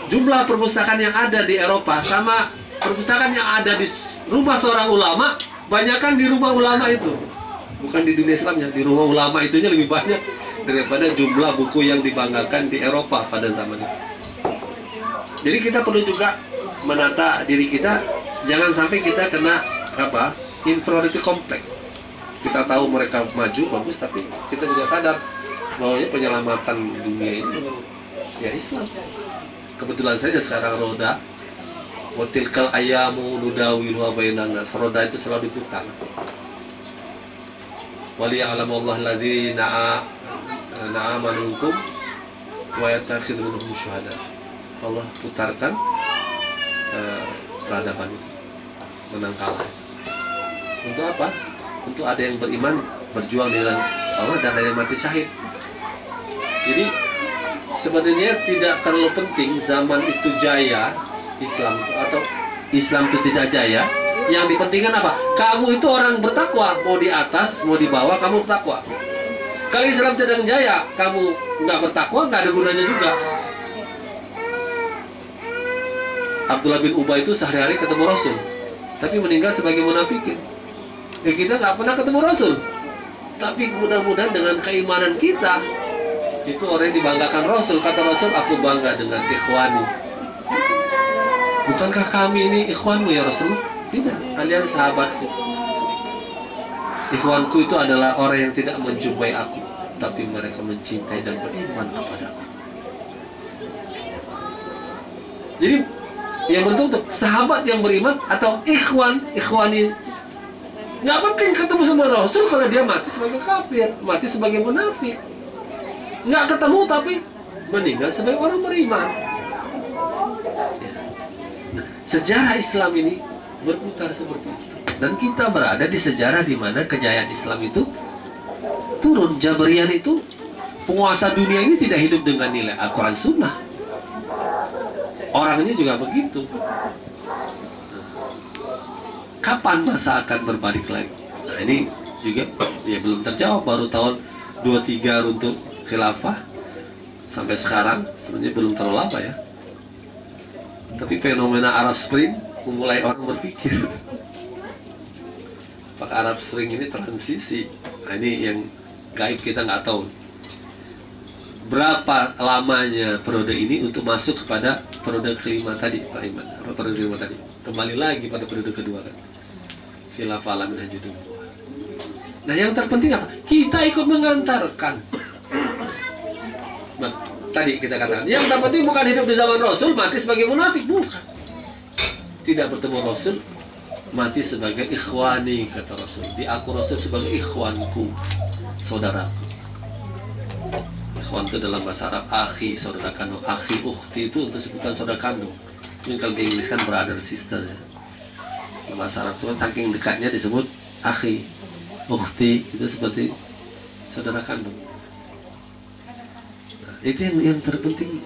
jumlah perpustakaan yang ada di Eropa sama perpustakaan yang ada di rumah seorang ulama, banyakkan di rumah ulama itu. Bukan di dunia Islam ya, di rumah ulama itunya lebih banyak daripada jumlah buku yang dibanggakan di Eropa pada zaman itu. Jadi kita perlu juga menata diri kita, jangan sampai kita kena apa? Inferiority complex. Kita tahu mereka maju bagus, tapi kita juga sadar bahwa penyelamatan dunia ini ya Islam. Kebetulan saja sekarang roda watilkal ayamu nudawiluha bainan nas, roda itu selalu diputar. Waliya'lamallahu alladzina amanu minkum wa yattakhidhu minhum syuhada. Allah putarkan peradaban itu, menang kalah. Untuk apa? Untuk ada yang beriman berjuang di dalam Allah dan ada yang mati syahid. Jadi sebenarnya tidak terlalu penting zaman itu jaya Islam itu, atau Islam itu tidak jaya. Yang dipentingkan apa? Kamu itu orang bertakwa, mau di atas mau di bawah kamu bertakwa. Kalau Islam sedang jaya, kamu nggak bertakwa, nggak ada gunanya juga. Abdullah bin Ubay itu sehari-hari ketemu Rasul, tapi meninggal sebagai munafikin. Ya kita nggak pernah ketemu Rasul, tapi mudah-mudahan dengan keimanan kita itu orang yang dibanggakan Rasul. Kata Rasul, aku bangga dengan ikhwani. Bukankah kami ini ikhwanmu ya Rasul? Tidak, kalian sahabatku. Ikhwanku itu adalah orang yang tidak menjumpai aku, tapi mereka mencintai dan beriman kepadaku. Jadi yang bentuk sahabat yang beriman atau ikhwani, nggak penting ketemu sama Rasul kalau dia mati sebagai kafir, mati sebagai munafik. Nggak ketemu tapi meninggal sebagai orang beriman. Nah, sejarah Islam ini berputar seperti itu, dan kita berada di sejarah di mana kejayaan Islam itu turun. Jabarian itu penguasa dunia ini tidak hidup dengan nilai Al-Quran Sunnah. Orangnya juga begitu. Kapan masa akan berbalik lagi? Nah ini juga ya belum terjawab. Baru tahun 23 untuk khilafah sampai sekarang sebenarnya belum terlalu lama ya. Tapi fenomena Arab Spring memulai orang berpikir, apakah Arab Spring ini transisi? Nah ini yang gaib, kita nggak tahu. berapa lamanya periode ini untuk masuk kepada periode kelima tadi, Pak Iman? Apa periode kelima tadi? Kembali lagi pada periode kedua kan. Khilafah alamin hajudun. Nah, yang terpenting apa? Kita ikut mengantarkan. Nah, tadi kita katakan, yang terpenting bukan hidup di zaman Rasul, mati sebagai munafik, bukan. Tidak bertemu Rasul, mati sebagai ikhwani, kata Rasul. Diaku Rasul sebagai ikhwanku, saudaraku. Ikhwan itu dalam bahasa Arab akhi, saudara kandung. Akhi, ukhti itu untuk sebutan saudara kandung. Ini kalau di Inggris kan brother, sister ya. Dalam bahasa Arab itu kan saking dekatnya disebut akhi, ukhti, itu seperti saudara kandung. Nah, itu yang terpenting.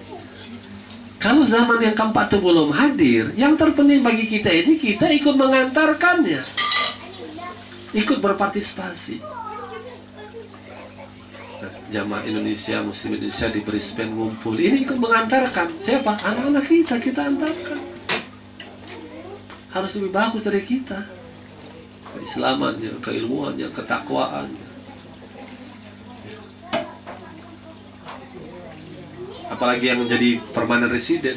Kalau zaman yang keempat itu belum hadir, yang terpenting bagi kita ini kita ikut mengantarkannya, ikut berpartisipasi. Nah, jamaah Indonesia, Muslim Indonesia di Brisbane ngumpul, ini ikut mengantarkan siapa? Anak-anak kita antarkan. Harus lebih bagus dari kita, keislamannya, keilmuannya, ketakwaannya. Apalagi yang menjadi permanent resident.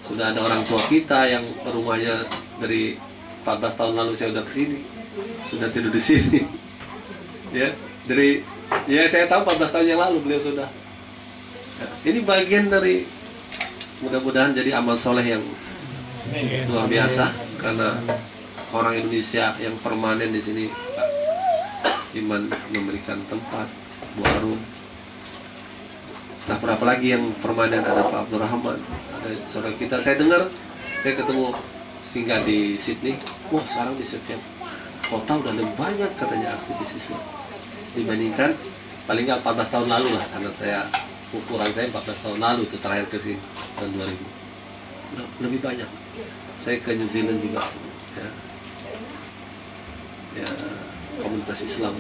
Sudah ada orang tua kita yang rumahnya dari 14 tahun lalu saya udah kesini, sudah tidur di sini. Ya, saya tahu 14 tahun yang lalu beliau sudah. Ya, ini bagian dari, mudah-mudahan jadi amal soleh yang luar biasa, karena orang Indonesia yang permanen di sini, Pak Iman memberikan tempat, Bu Arum. Nah, berapa lagi yang permanen, ada Pak Abdurrahman, ada saudara kita. Saya dengar, saya ketemu singgah di Sydney. Wah, sekarang di setiap kota udah lebih banyak katanya aktivis Islam dibandingkan paling nggak 14 tahun lalu lah, karena ukuran saya 14 tahun lalu itu terakhir ke sini tahun 2000. Udah lebih banyak. Saya ke New Zealand juga, ya komunitas Islam.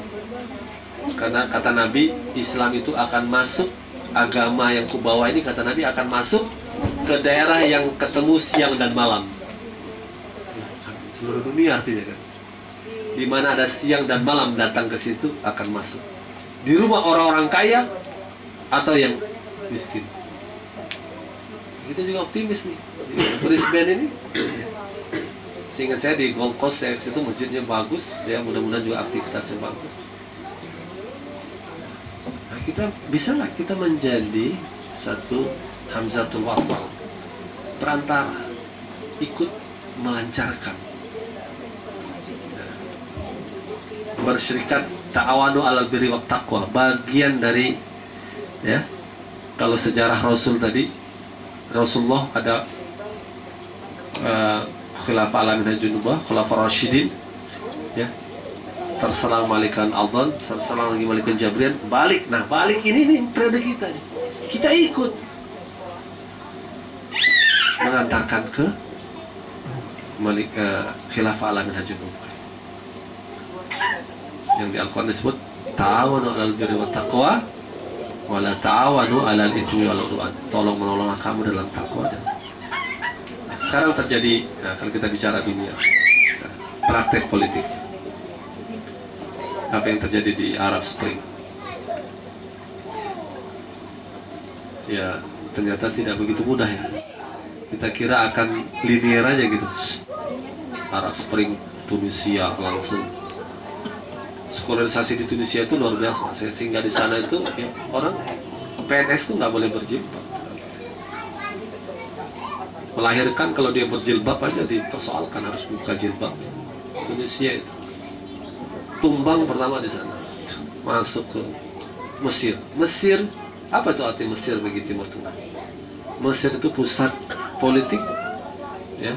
Karena kata Nabi, Islam itu akan masuk, agama yang kubawa ini kata Nabi akan masuk ke daerah yang ketemu siang dan malam. Seluruh dunia artinya kan. Di mana ada siang dan malam datang ke situ akan masuk. Di rumah orang-orang kaya atau yang miskin. Kita juga optimis nih. Di Brisbane ini. Seingat saya di Gold Coast, situ masjidnya bagus. Ya, mudah-mudahan juga aktivitasnya bagus. Kita bisa nggak kita menjadi satu hamzatul wasal, perantara, ikut melancarkan, bersyirikat, ta'awanu alal birri wat taqwa, bagian dari, ya, kalau sejarah Rasul tadi, Rasulullah ada khilafah alamin hajunubah, khilafah rasyidin, ya, terserang Malikan Adhan, terserang lagi Malikan Jabrian, balik. Nah, balik ini periode kita. Kita ikut mengantarkan ke khilafah alamin hajunubah. Yang di Al-Quran disebut ta'awanu 'alal birri wat taqwa wa la ta'awanu 'alal itsmi wal 'udwan. Tolong menolong kamu dalam takwa. Nah, sekarang terjadi, kalau kita bicara dunia, praktek politik. Apa yang terjadi di Arab Spring? Ya, ternyata tidak begitu mudah ya. Kita kira akan linear aja gitu. Arab Spring, Tunisia langsung. Sekularisasi di Tunisia itu luar biasa. Saya singgah di sana itu, ya, orang PNS itu nggak boleh berjilbab. Melahirkan kalau dia berjilbab aja dipersoalkan, harus buka jilbab. Tunisia itu tumbang pertama di sana, masuk ke Mesir. Mesir, apa itu arti Mesir bagi Timur Tengah? Mesir itu pusat politik, ya,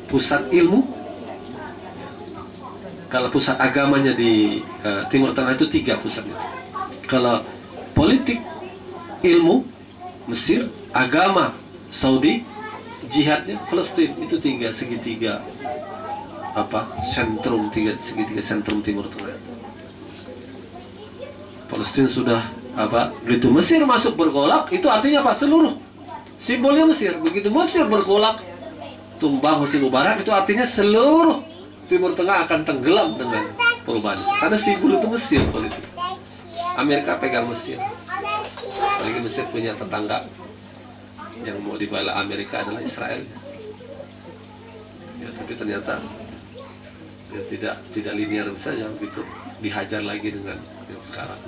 pusat ilmu. Kalau pusat agamanya di Timur Tengah itu 3 pusat itu. Kalau politik, ilmu, Mesir, agama, Saudi, jihadnya, Palestina, itu 3 segitiga. Segitiga sentrum Timur Tengah. Palestina sudah begitu Mesir masuk bergolak, itu artinya apa? Seluruh simbolnya Mesir. Begitu Mesir bergolak, tumbang Hosni Mubarak, itu artinya seluruh Timur Tengah akan tenggelam dengan perubahan. Karena simbol itu Mesir politik. Amerika pegang Mesir. Apalagi Mesir punya tetangga yang mau dibela Amerika adalah Israel. Ya, tapi ternyata ya, tidak linear saja begitu, dihajar lagi dengan yang sekarang.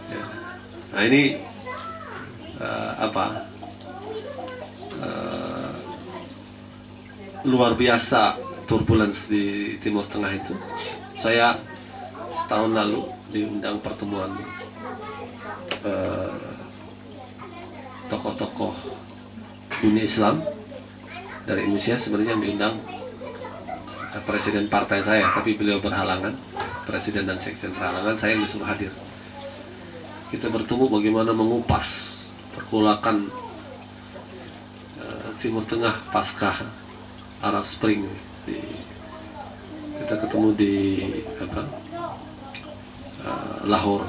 Ya. Nah ini luar biasa turbulence di Timur Tengah itu. Saya setahun lalu diundang pertemuan tokoh-tokoh dunia Islam dari Indonesia. Sebenarnya yang diundang presiden partai saya, tapi beliau berhalangan, presiden dan sekjen berhalangan, saya yang disuruh hadir. Kita bertemu bagaimana mengupas pergolakan Timur Tengah pasca Arab Spring. Kita ketemu di Lahore.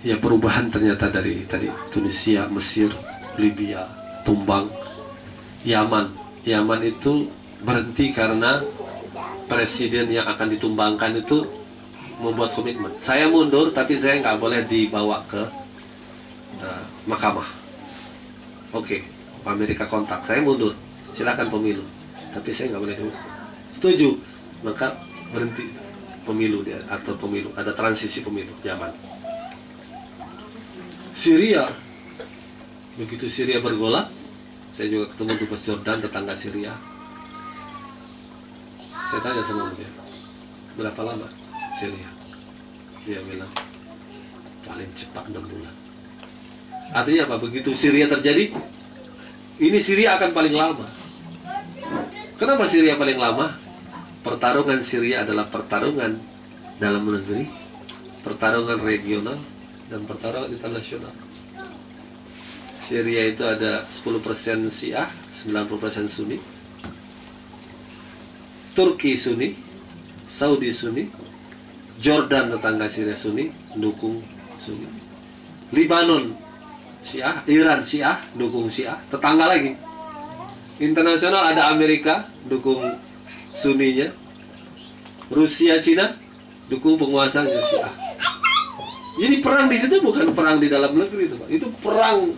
Ya, perubahan ternyata dari tadi Tunisia, Mesir, Libya, tumbang. Yaman itu berhenti karena presiden yang akan ditumbangkan itu membuat komitmen. Saya mundur, tapi saya nggak boleh dibawa ke mahkamah. Oke, Amerika kontak, saya mundur, silakan pemilu, tapi saya nggak boleh dihukum. Setuju, maka berhenti pemilu dia, atau pemilu, ada transisi pemilu Yaman. Syria, begitu Syria bergolak, saya juga ketemu dubes Jordan, tetangga Syria. Saya tanya sama dia, berapa lama Syria? Dia bilang paling cepat 6 bulan. Artinya apa? Begitu Syria terjadi, ini Syria akan paling lama. Kenapa Syria paling lama? Pertarungan Syria adalah pertarungan dalam negeri, pertarungan regional, dan pertarungan internasional. Syria itu ada 10% Syiah, 90% Sunni. Turki Sunni, Saudi Sunni, Jordan tetangga Syria Sunni, dukung Sunni. Libanon Syiah, Iran Syiah, dukung Syiah, tetangga lagi. Internasional ada Amerika, dukung Sunninya. Rusia, Cina, dukung penguasanya Syiah. Jadi perang di situ bukan perang di dalam negeri itu, Pak. Itu perang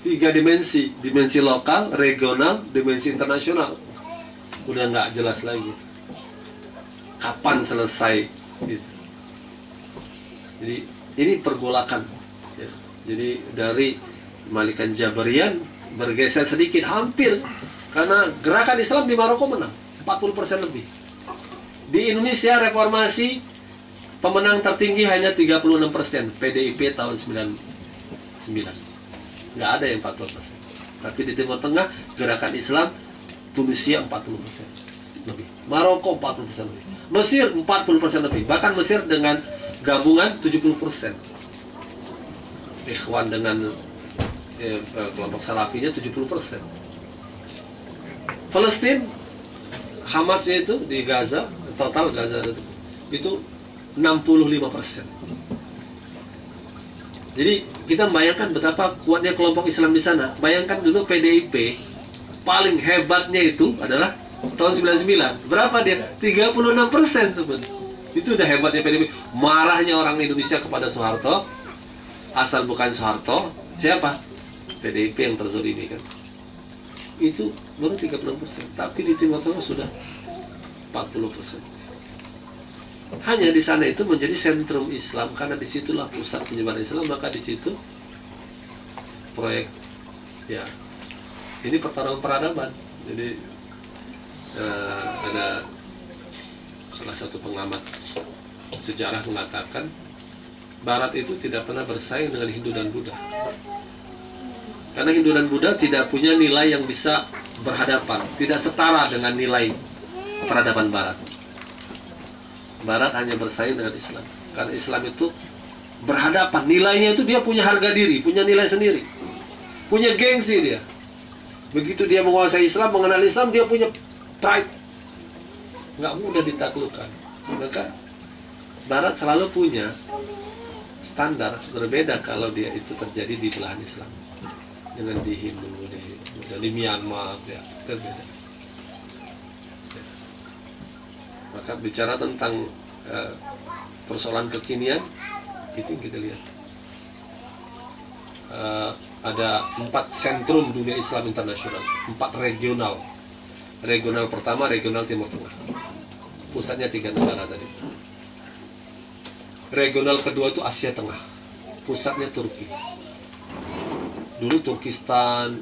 3 dimensi, dimensi lokal, regional, dimensi internasional. Udah nggak jelas lagi kapan selesai. Jadi ini pergolakan. Ya. Jadi dari Malikan Jabarian bergeser sedikit, hampir, karena gerakan Islam di Maroko menang 40% lebih. Di Indonesia reformasi pemenang tertinggi hanya 36%, PDIP tahun 99. Nggak ada yang 40%. Tapi di Timur Tengah, gerakan Islam, Tunisia 40% lebih. Maroko 40% lebih. Mesir 40% lebih. Bahkan Mesir dengan gabungan 70%. Ikhwan dengan kelompok Salafinya 70%. Palestina, Hamasnya itu di Gaza, total Gaza itu 65%. Jadi kita bayangkan betapa kuatnya kelompok Islam di sana. Bayangkan dulu PDIP paling hebatnya itu adalah tahun 99. Berapa dia? 36% sebenarnya. Itu udah hebatnya PDIP. Marahnya orang Indonesia kepada Soeharto, asal bukan Soeharto, siapa? PDIP yang terzolimi kan. Itu baru 36%. Tapi di Timur Tengah sudah 40%. Hanya di sana itu menjadi sentrum Islam, karena disitulah pusat penyebaran Islam. Maka di situ proyek, ya, ini pertarungan peradaban. Jadi ada salah satu pengamat sejarah mengatakan Barat itu tidak pernah bersaing dengan Hindu dan Buddha, karena Hindu dan Buddha tidak punya nilai yang bisa berhadapan, tidak setara dengan nilai peradaban Barat. Barat hanya bersaing dengan Islam, karena Islam itu berhadapan, nilainya itu dia punya harga diri, punya nilai sendiri, punya gengsi dia. Begitu dia menguasai Islam, mengenal Islam, dia punya pride, nggak mudah ditaklukkan. Maka Barat selalu punya standar berbeda kalau dia itu terjadi di belahan Islam dengan di Hindu, di Myanmar, ya berbeda. Maka bicara tentang persoalan kekinian, itu yang kita lihat. Ada 4 sentrum dunia Islam internasional, 4 regional. Regional pertama, regional Timur Tengah. Pusatnya 3 negara tadi. Regional kedua itu Asia Tengah. Pusatnya Turki. Dulu Turkistan,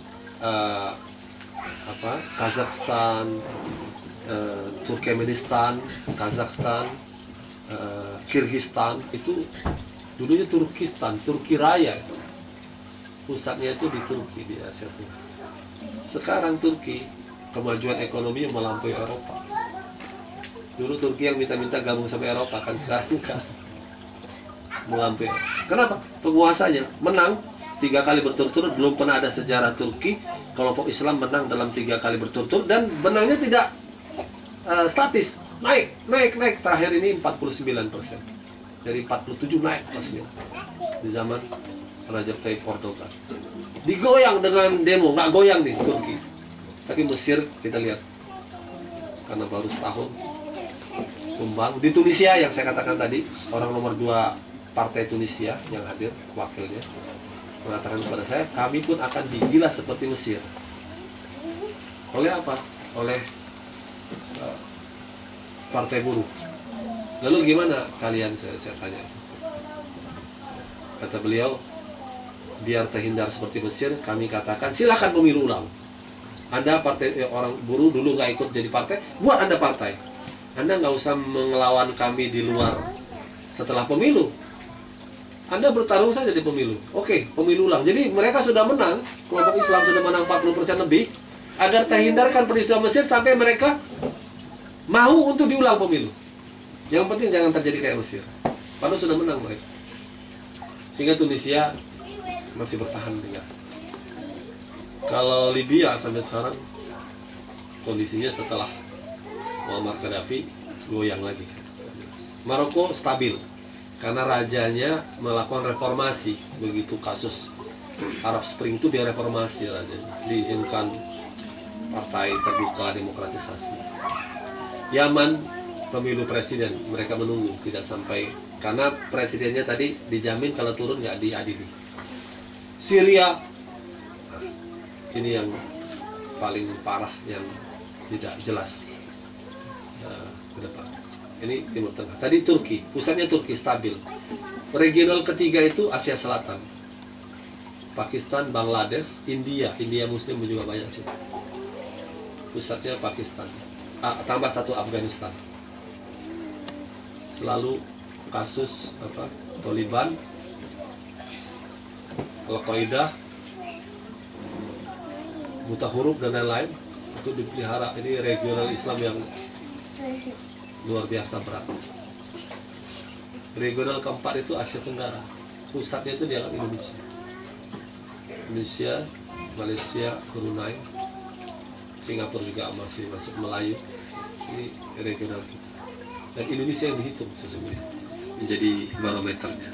Kazakhstan, Turkmenistan, Kazakhstan, Kyrgyzstan, itu dulunya Turkistan, Turki Raya. Pusatnya itu di Turki, di Asia Tengah. Sekarang Turki kemajuan ekonomi yang melampaui Eropa. Dulu Turki yang minta-minta gabung sama Eropa, kan sekarang kan melampaui. Kenapa? Penguasanya menang 3 kali berturut-turut. Belum pernah ada sejarah Turki kelompok Islam menang dalam 3 kali berturut-turut, dan menangnya tidak statis, naik. Terakhir ini 49%, dari 47 naik pasnya di zaman Recep Tayyip Erdogan. Digoyang dengan demo, nggak goyang nih Turki. Tapi Mesir kita lihat, karena baru setahun tumbang. Di Tunisia yang saya katakan tadi, orang nomor 2 partai Tunisia yang hadir, wakilnya mengatakan kepada saya, kami pun akan digilas seperti Mesir. Oleh apa? Oleh partai buruh. Lalu gimana kalian, saya tanya. Kata beliau, biar terhindar seperti Mesir, kami katakan silahkan pemilu ulang. Anda partai orang buruh dulu nggak ikut jadi partai, buat Anda partai. Anda nggak usah mengelawan kami di luar setelah pemilu. Anda bertarung saja di pemilu. Oke, pemilu ulang. Jadi mereka sudah menang, kelompok Islam sudah menang 40% lebih, agar terhindarkan peristiwa Mesir sampai mereka mau untuk diulang pemilu. Yang penting jangan terjadi kayak Mesir. Padahal sudah menang mereka. Sehingga Tunisia masih bertahan juga. Kalau Libya sampai sekarang kondisinya setelah Muammar Gaddafi goyang lagi. Maroko stabil karena rajanya melakukan reformasi. Begitu kasus Arab Spring itu dia reformasi rajanya, diizinkan partai terbuka, demokratisasi. Yaman pemilu presiden, mereka menunggu tidak sampai, karena presidennya tadi dijamin kalau turun nggak diadili. Syria, ini yang paling parah, yang tidak jelas ke depan. Ini Timur Tengah. Tadi Turki, pusatnya Turki stabil. Regional ketiga itu Asia Selatan, Pakistan, Bangladesh, India Muslim juga banyak sih. Pusatnya Pakistan, tambah 1 Afghanistan. Selalu kasus Taliban, Al-Qaeda, buta huruf dan lain-lain itu dipelihara. Ini regional Islam yang luar biasa berat. Regional keempat itu Asia Tenggara, pusatnya itu dianggap Indonesia, Malaysia, Brunei, Singapura juga masih masuk Melayu. Ini regional kita. Dan Indonesia yang dihitung sesungguhnya menjadi barometernya.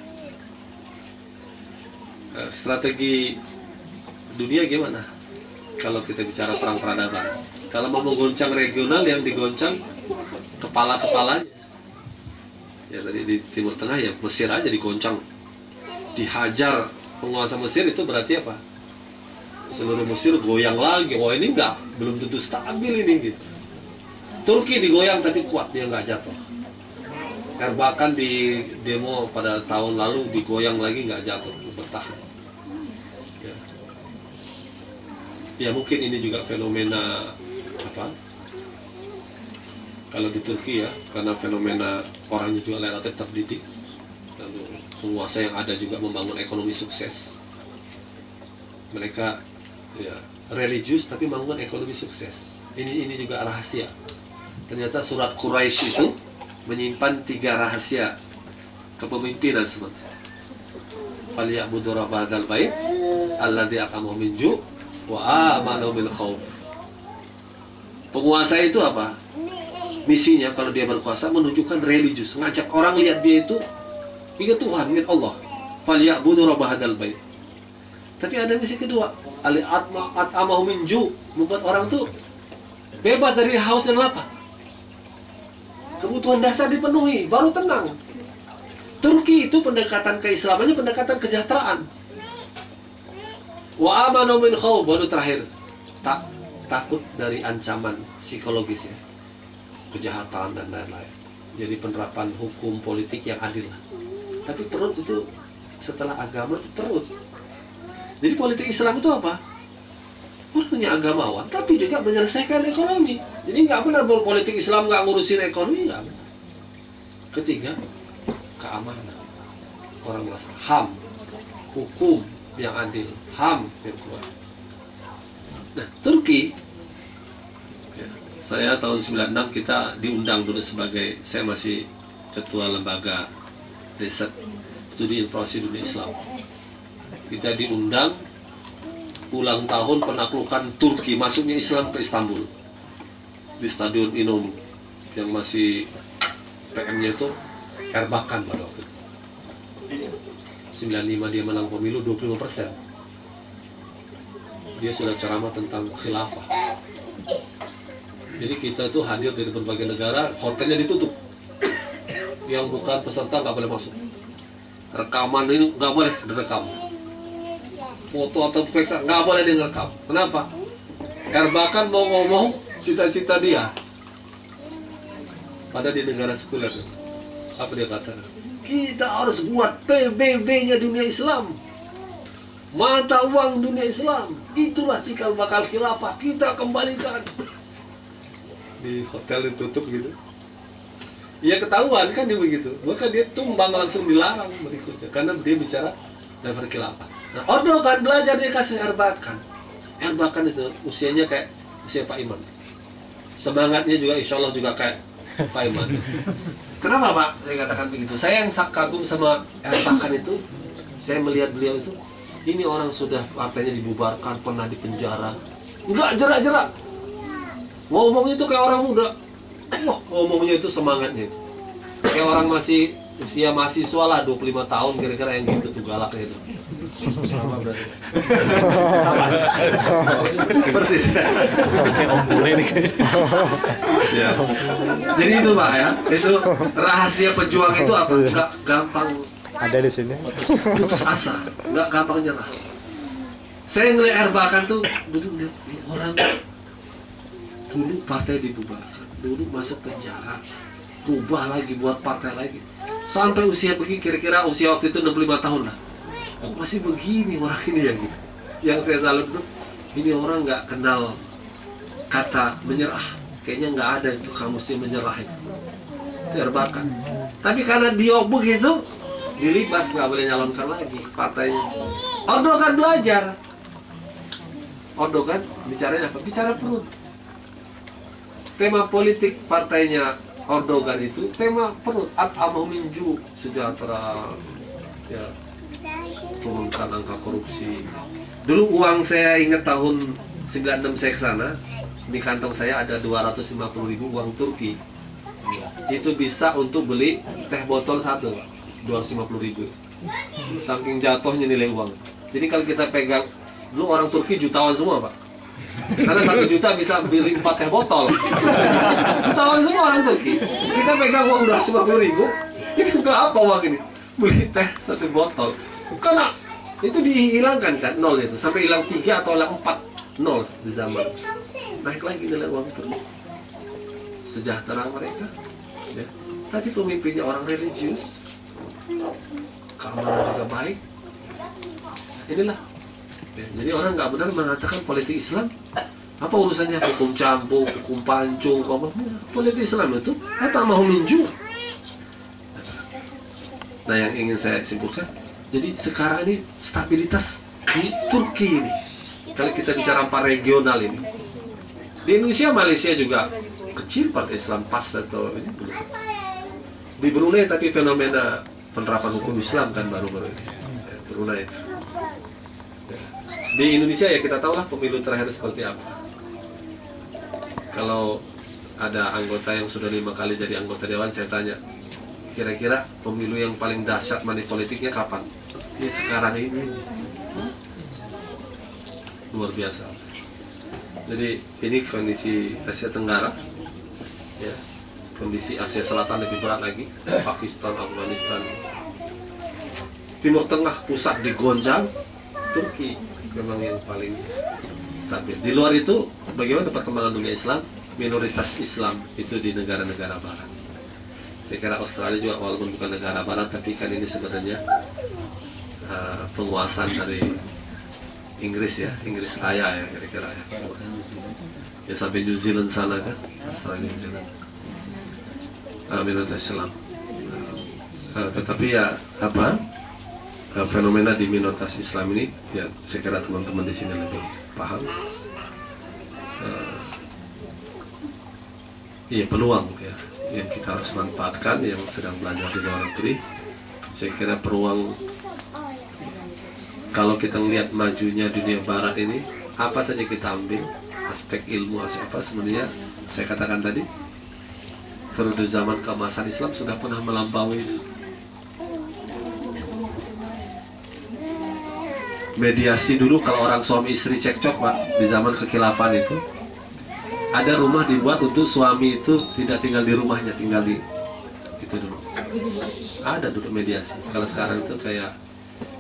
Strategi dunia gimana? Kalau kita bicara perang peradaban, kalau mau menggoncang regional, yang digoncang kepala-kepalanya. Ya tadi di Timur Tengah ya Mesir aja digoncang, dihajar penguasa Mesir, itu berarti apa? Seluruh Mesir goyang lagi. Oh ini belum tentu stabil ini gitu. Turki digoyang tapi kuat, dia nggak jatuh. Bahkan di demo pada tahun lalu digoyang lagi nggak jatuh, bertahan. Ya mungkin ini juga fenomena kalau di Turki ya, karena fenomena orangnya juga relatif terdidik, lalu penguasa yang ada juga membangun ekonomi sukses. Mereka ya religius tapi membangun ekonomi sukses. Ini juga rahasia. Ternyata surat Quraisy itu menyimpan 3 rahasia kepemimpinan sebenarnya. Falyabudu rabbal bait alladzi at'amahum min ju' wa amanahum min khauf. Penguasa itu apa? Misinya kalau dia berkuasa menunjukkan religius, ngajak orang lihat dia itu ingat Tuhan, ingat Allah. Falyabudu rabbal bait. Tapi ada misi kedua, at'amahum min ju', membuat orang tuh bebas dari haus dan lapar. kebutuhan dasar dipenuhi, baru tenang. Turki itu pendekatan keislamannya pendekatan kesejahteraan. Wa amanu min khauf, baru terakhir takut dari ancaman psikologis ya, kejahatan dan lain-lain. Jadi penerapan hukum politik yang adil lah. Tapi perut itu setelah agama itu perut. Jadi politik Islam itu apa? Orangnya agamawan, tapi juga menyelesaikan ekonomi. Jadi nggak benar bahwa politik Islam nggak ngurusin ekonomi, nggak benar. Ketiga, keamanan. Orang merasa HAM, hukum yang adil, HAM yang kuat. Nah, Turki, ya, saya tahun 96 kita diundang dulu sebagai, saya masih ketua lembaga riset studi informasi dunia Islam. Kita diundang ulang tahun penaklukan Turki, masuknya Islam ke Istanbul di Stadion İnönü yang masih PM-nya itu Erbakan pada waktu itu. 95 dia menang pemilu 25%. Dia sudah ceramah tentang khilafah. Jadi kita tuh hadir dari berbagai negara, hotelnya ditutup. Yang bukan peserta nggak boleh masuk. Rekaman ini nggak boleh direkam. Foto atau periksa nggak boleh direkam. Kenapa? Erbakan mau ngomong cita-cita dia. Pada di negara sekuler, apa dia kata? Kita harus buat PBB-nya dunia Islam, mata uang dunia Islam. Itulah cikal bakal khilafah, kita kembalikan. Di hotel ditutup gitu. Ya ketahuan kan dia begitu. Maka dia tumbang, langsung dilarang berikutnya karena dia bicara level khilafah. Nah, Erdogan belajar dia kasih Erbakan. Erbakan itu usianya kayak usia Pak Iman. Semangatnya juga insya Allah juga kayak Pak Iman. Kenapa Pak? Saya katakan begitu. Saya yang kagum sama Erbakan itu, saya melihat beliau itu, ini orang sudah partainya dibubarkan, pernah di penjara, nggak jerak-jerak. Ngomongnya itu kayak orang muda. Wah, ngomongnya itu semangatnya itu. Kayak orang masih usia mahasiswa lah, 25 tahun kira-kira yang gitu tuh galaknya itu. Sama berarti. Persis. Kayak Om Bule nih. Ya. Jadi itu Pak ya, itu rahasia pejuang itu apa? Nggak gampang Ada di sini. putus asa, nggak gampang nyerah. Saya ngeliat Erbakan tuh dulu lihat orang dulu partai dibubarkan, dulu masuk penjara, rubah lagi buat partai lagi, sampai usia begini kira-kira usia waktu itu 65 tahun lah. Kok masih begini orang ini yang gitu? Yang saya salut tuh, ini orang nggak kenal kata menyerah. Kayaknya nggak ada itu kamusnya menyerah itu. Itu Erbakan. Tapi karena dia begitu, dilibas nggak boleh nyalonkan lagi partainya. Erdogan belajar. Erdogan bicaranya apa? Bicara perut. Tema politik partainya Erdogan itu tema perut. At-amah minju, sejahtera, ya, turunkan angka korupsi. Dulu uang saya ingat tahun 96 saya ke sana, di kantong saya ada 250.000 uang Turki. Itu bisa untuk beli teh botol satu, 250.000. Saking jatuhnya nilai uang. Jadi kalau kita pegang, dulu orang Turki jutawan semua Pak. Karena 1 juta bisa beli 4 teh botol. Jutawan semua orang Turki. Kita pegang uang 250.000, ini untuk apa uang ini? Beli teh 1 botol. Karena itu dihilangkan kan, nol itu. Sampai hilang 3 atau hilang 4 nol di zaman. Naik lagi nilai uang Turki. Sejahtera mereka. Ya. Tapi pemimpinnya orang religius, keamanan juga baik. Inilah. Ya, jadi orang nggak benar mengatakan politik Islam apa urusannya hukum campur, hukum pancung, apa politik Islam itu kata mau minju. Nah yang ingin saya simpulkan, jadi sekarang ini stabilitas di Turki ini. Kalau kita bicara apa regional ini, di Indonesia, Malaysia juga kecil partai Islam PAS atau ini belum. Di Brunei tapi fenomena penerapan hukum Islam kan baru-baru ini. Brunei. Di Indonesia ya kita tahu lah pemilu terakhir seperti apa. Kalau ada anggota yang sudah 5 kali jadi anggota dewan, saya tanya, kira-kira pemilu yang paling dahsyat money politiknya kapan? Ini sekarang ini. Luar biasa. Jadi ini kondisi Asia Tenggara. Ya. kondisi Asia Selatan lebih berat lagi, Pakistan, Afghanistan, Timur Tengah pusat digonjang, Turki memang yang paling stabil. Di luar itu bagaimana perkembangan dunia Islam? Minoritas Islam itu di negara-negara barat. Saya kira Australia juga walaupun bukan negara barat, tapi kan ini sebenarnya penguasaan dari Inggris ya, Inggris Raya ya kira-kira ya. Ya sampai New Zealand sana kan, Australia, New Zealand. Minoritas Islam. Tetapi ya apa? Fenomena di minoritas Islam ini ya saya kira teman-teman di sini lebih paham. Iya peluang ya yang kita harus manfaatkan yang sedang belajar di luar negeri. Saya kira peluang kalau kita melihat majunya dunia barat ini, apa saja kita ambil aspek ilmu, aspek apa sebenarnya saya katakan tadi periode zaman keemasan Islam sudah pernah melampaui itu. Mediasi dulu kalau orang suami istri cekcok Pak, di zaman kekhilafan itu ada rumah dibuat untuk suami itu tidak tinggal di rumahnya, tinggal di itu dulu. Ada dulu mediasi. Kalau sekarang itu kayak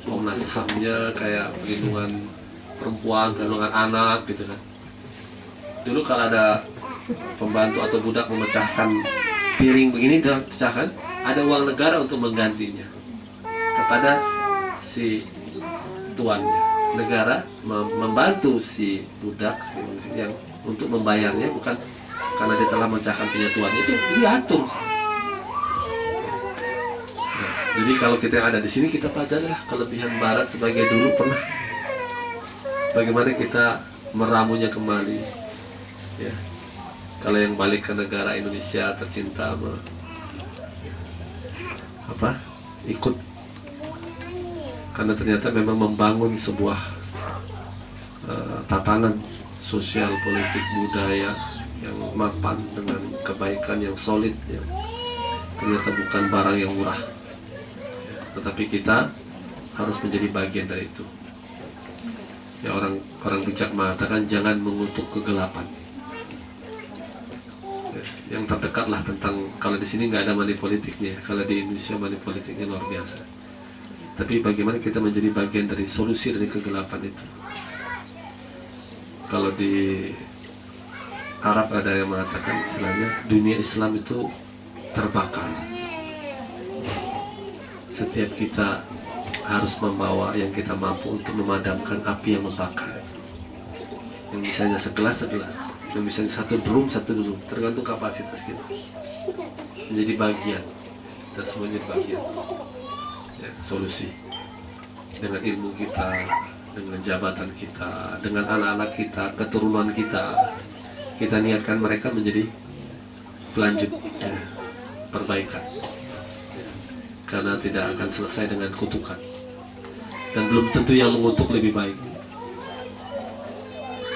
Komnas HAM-nya, kayak perlindungan perempuan, perlindungan anak gitu kan. Dulu kalau ada pembantu atau budak memecahkan piring begini dan pecahkan, ada uang negara untuk menggantinya kepada si tuannya. Negara membantu si budak, si manusia yang untuk membayarnya, bukan karena dia telah memecahkan punya tuannya, itu diatur. Nah, jadi kalau kita yang ada di sini kita pelajarilah kelebihan Barat sebagai dulu pernah bagaimana kita meramunya kembali. Ya, kalau yang balik ke negara Indonesia tercinta apa ikut karena ternyata memang membangun sebuah tatanan sosial, politik, budaya yang mapan dengan kebaikan yang solid ya. Ternyata bukan barang yang murah ya, tetapi kita harus menjadi bagian dari itu ya. Orang bijak mengatakan jangan mengutuk kegelapan ya, yang terdekatlah tentang, kalau di sini nggak ada money politiknya, kalau di Indonesia money politiknya luar biasa. Tapi bagaimana kita menjadi bagian dari solusi dari kegelapan itu. Kalau di Arab ada yang mengatakan istilahnya dunia Islam itu terbakar. Setiap kita harus membawa yang kita mampu untuk memadamkan api yang membakar. Yang misalnya segelas, yang misalnya satu drum, tergantung kapasitas kita. Menjadi bagian, kita semua jadi bagian. Ya, solusi dengan ilmu kita, dengan jabatan kita, dengan anak-anak kita, keturunan kita, kita niatkan mereka menjadi pelanjut ya, perbaikan ya, karena tidak akan selesai dengan kutukan dan belum tentu yang mengutuk lebih baik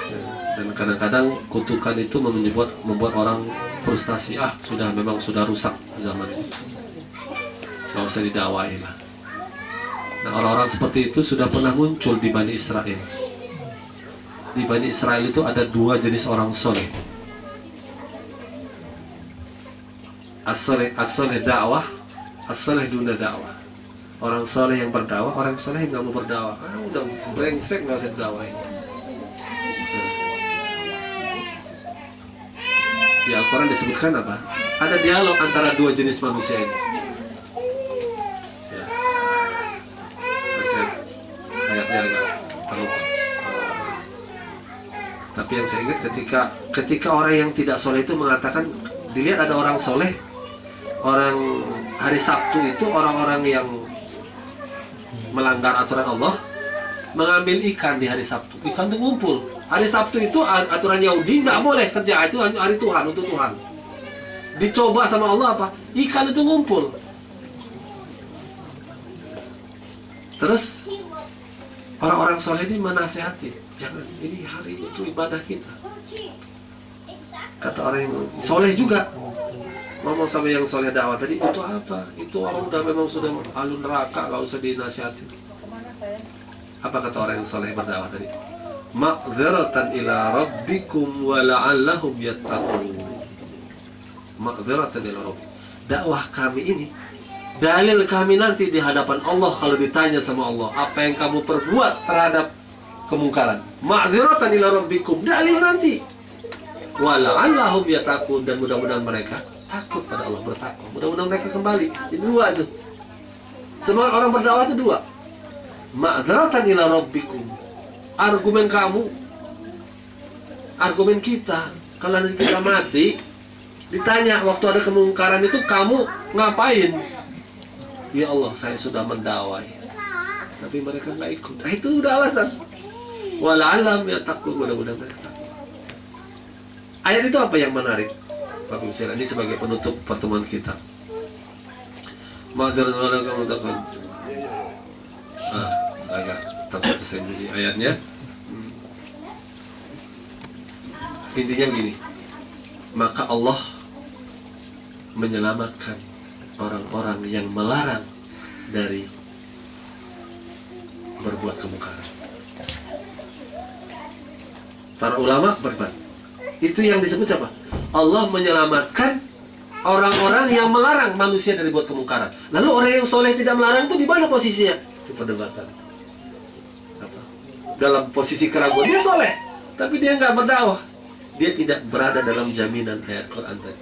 ya, dan kadang-kadang kutukan itu membuat orang frustasi, memang sudah rusak zaman ini, nggak usah didakwai lah. Nah, orang-orang seperti itu sudah pernah muncul di Bani Israel. Di Bani Israel itu ada dua jenis orang soleh. As-soleh dakwah, as-soleh duna dakwah. Orang soleh yang berdakwah, orang soleh yang nggak mau berdakwah. Udah brengsek, nggak usah didakwain. Di Al-Quran disebutkan apa? Ada dialog antara dua jenis manusia ini. Ayatnya agak terlupa. Tapi yang saya ingat ketika orang yang tidak soleh itu mengatakan, dilihat ada orang soleh, orang hari Sabtu itu orang-orang yang melanggar aturan Allah mengambil ikan di hari Sabtu. Ikan itu ngumpul. Hari Sabtu itu aturan Yahudi nggak boleh kerja, itu hari Tuhan, untuk Tuhan. Dicoba sama Allah apa? Ikan itu ngumpul. Terus orang-orang soleh ini menasehati, jangan, ini hari itu ibadah kita. Kata orang yang soleh juga ngomong sama yang soleh dakwah tadi, itu apa? Itu orang udah memang sudah alun neraka, gak usah dinasihati. Apa kata orang yang soleh berdakwah tadi? Ma'dzaratan ila rabbikum wa la'allahum yattaqun. ma'dziratan ila rabbi. Dakwah kami ini dalil kami nanti di hadapan Allah kalau ditanya sama Allah, apa yang kamu perbuat terhadap kemungkaran. Ma'dziratan ila rabbikum, dalil nanti. Wala'allahum yattaqun, dan mudah-mudahan mereka takut pada Allah, bertakwa. Mudah-mudahan mereka kembali. Ini dua itu. Semangat orang berdakwah itu dua. Ma'dziratan ila rabbikum. Argumen kamu, argumen kita, kalau nanti kita mati, ditanya waktu ada kemungkaran itu kamu ngapain? Ya Allah, saya sudah mendawai, tapi mereka nggak ikut. Nah, itu udah alasan. Wala'allam ya takut, mudah-mudahan mereka takut. Ayat itu apa yang menarik? Bapak Ibu sekalian, ini sebagai penutup pertemuan kita. Ma'dziratan ila rabbikum. Agak terputus ini ayatnya. Intinya begini, maka Allah menyelamatkan orang-orang yang melarang dari berbuat kemungkaran. Para ulama berdebat, itu yang disebut siapa? Allah menyelamatkan orang-orang yang melarang manusia dari buat kemungkaran. Lalu orang yang soleh tidak melarang itu di mana posisinya? Itu perdebatan. Dalam posisi keraguan, dia soleh, tapi dia nggak berdakwah. Dia tidak berada dalam jaminan ayat Quran tadi.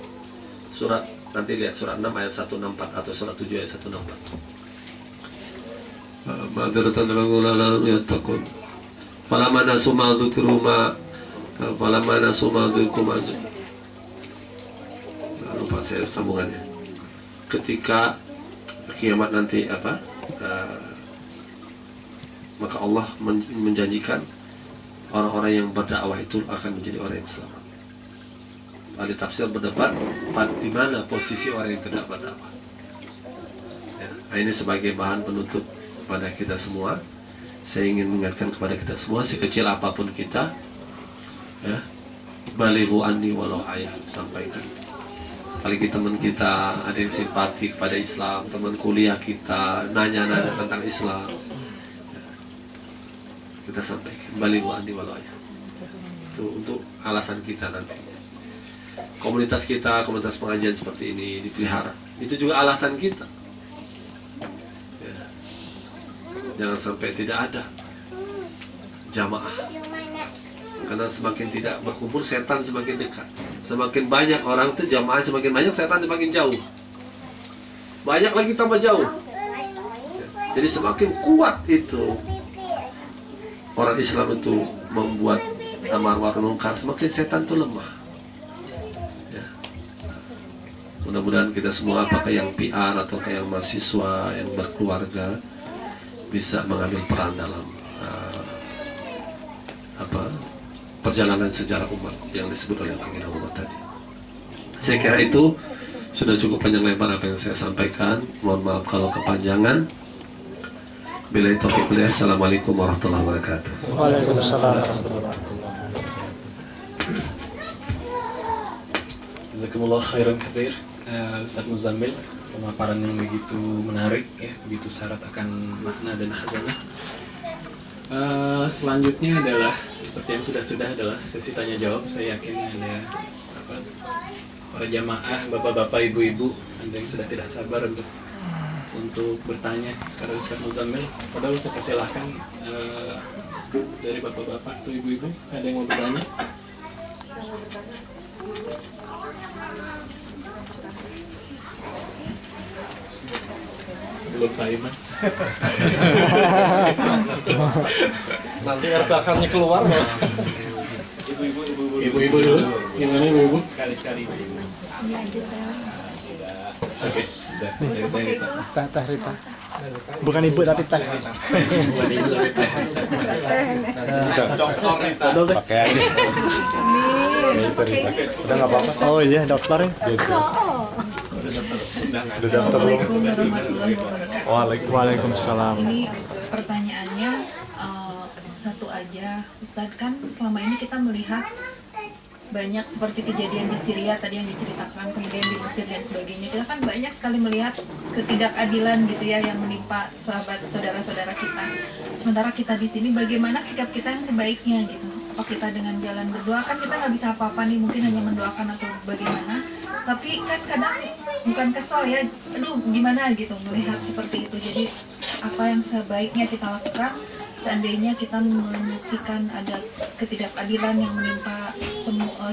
Surat, nanti lihat surat 6 ayat 164 atau surat 7 ayat 164. Ma'dziratan ila yattaqun. Falamma nasu ma dzukiru ma falamma nasu ma dzukiru. Lupa saya sambungannya. Ketika kiamat nanti apa? Maka Allah menjanjikan orang-orang yang berdakwah itu akan menjadi orang yang selamat. Ahli tafsir berdebat di mana posisi orang yang tidak berdakwah. Ya, ini sebagai bahan penutup pada kita semua. Saya ingin mengingatkan kepada kita semua, sekecil apapun kita, ya, balighu anni walau ayah, sampaikan. Apalagi teman kita ada yang simpati kepada Islam, teman kuliah kita nanya-nanya tentang Islam, kita sampaikan balighu anni walau ayah. Itu untuk alasan kita nanti. Komunitas kita, komunitas pengajian seperti ini dipelihara, itu juga alasan kita. Ya. Jangan sampai tidak ada jamaah, karena semakin tidak berkumpul, setan semakin dekat. Semakin banyak orang itu jamaah semakin banyak, setan semakin jauh. Banyak lagi tambah jauh. Ya. Jadi semakin kuat itu orang Islam itu membuat amar ma'ruf munkar, semakin setan itu lemah. Mudah-mudahan kita semua, apakah yang PR atau yang mahasiswa yang berkeluarga, bisa mengambil peran dalam perjalanan sejarah umat yang disebut oleh baginda Allah tadi. Saya kira itu sudah cukup panjang lebar apa yang saya sampaikan. Mohon maaf kalau kepanjangan. Billahi taufiq wal hidayah. Assalamualaikum warahmatullahi wabarakatuh. Waalaikumsalam. Jazakumullah khairan katsir, Ustaz Muzammil, pemaparan yang begitu menarik ya, begitu syarat akan makna dan khazanah. Selanjutnya adalah seperti yang sudah adalah sesi tanya jawab. Saya yakin ada para jamaah, bapak-bapak, ibu-ibu, Anda yang sudah tidak sabar untuk bertanya kepada Ustaz Muzammil. Padahal saya persilahkan dari bapak-bapak atau ibu-ibu, ada yang mau bertanya? Sebelum taiman. Nanti belakangnya keluar loh. Ibu-ibu dulu. Gimana ibu-ibu? Sekali-sekali. Oke, sudah. Teh Rita. Bukan ibu tapi teh. Dokter Rita. Pakai aja. Udah nggak apa-apa. Oh iya, dokter ya. Assalamualaikum warahmatullahi wabarakatuh. Waalaikumsalam. Ini pertanyaannya satu aja, Ustadz, kan selama ini kita melihat banyak seperti kejadian di Syria tadi yang diceritakan, kemudian di Mesir dan sebagainya. Kita kan banyak sekali melihat ketidakadilan gitu ya yang menimpa saudara-saudara kita. Sementara kita di sini, bagaimana sikap kita yang sebaiknya gitu? Apa kita dengan jalan berdoa, kan kita nggak bisa apa-apa nih, mungkin hanya mendoakan atau bagaimana? Tapi kan kadang bukan kesal ya, aduh gimana gitu melihat seperti itu. Jadi apa yang sebaiknya kita lakukan seandainya kita menyaksikan ada ketidakadilan yang menimpa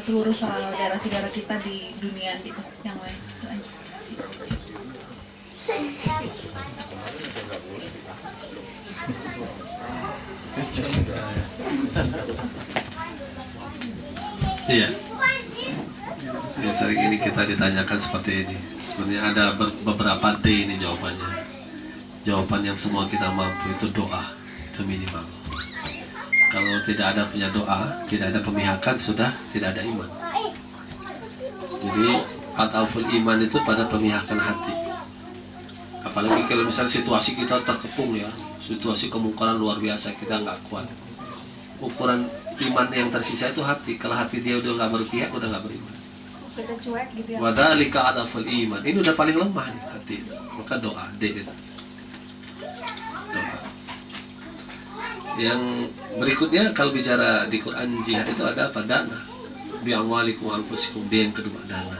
seluruh saudara-saudara kita di dunia gitu, yang lain itu aja. Iya. Ya, sering ini kita ditanyakan seperti ini. Sebenarnya ada beberapa D ini jawabannya. Jawaban yang semua kita mampu itu doa, itu minimal. Kalau tidak ada punya doa, tidak ada pemihakan, sudah tidak ada iman. Jadi adaful iman itu pada pemihakan hati. Apalagi kalau misalnya situasi kita terkepung ya, situasi kemungkaran luar biasa, kita nggak kuat. Ukuran iman yang tersisa itu hati. Kalau hati dia udah nggak berpihak, udah nggak beriman. Kita cuek gitu ya. Wadzalika adaful iman. Ini udah paling lemah nih hati. Maka doa, D itu. Doa. Yang berikutnya kalau bicara di Quran jihad itu ada apa? Dana. Bi'amwalikum anfusikum. D yang kedua, dana.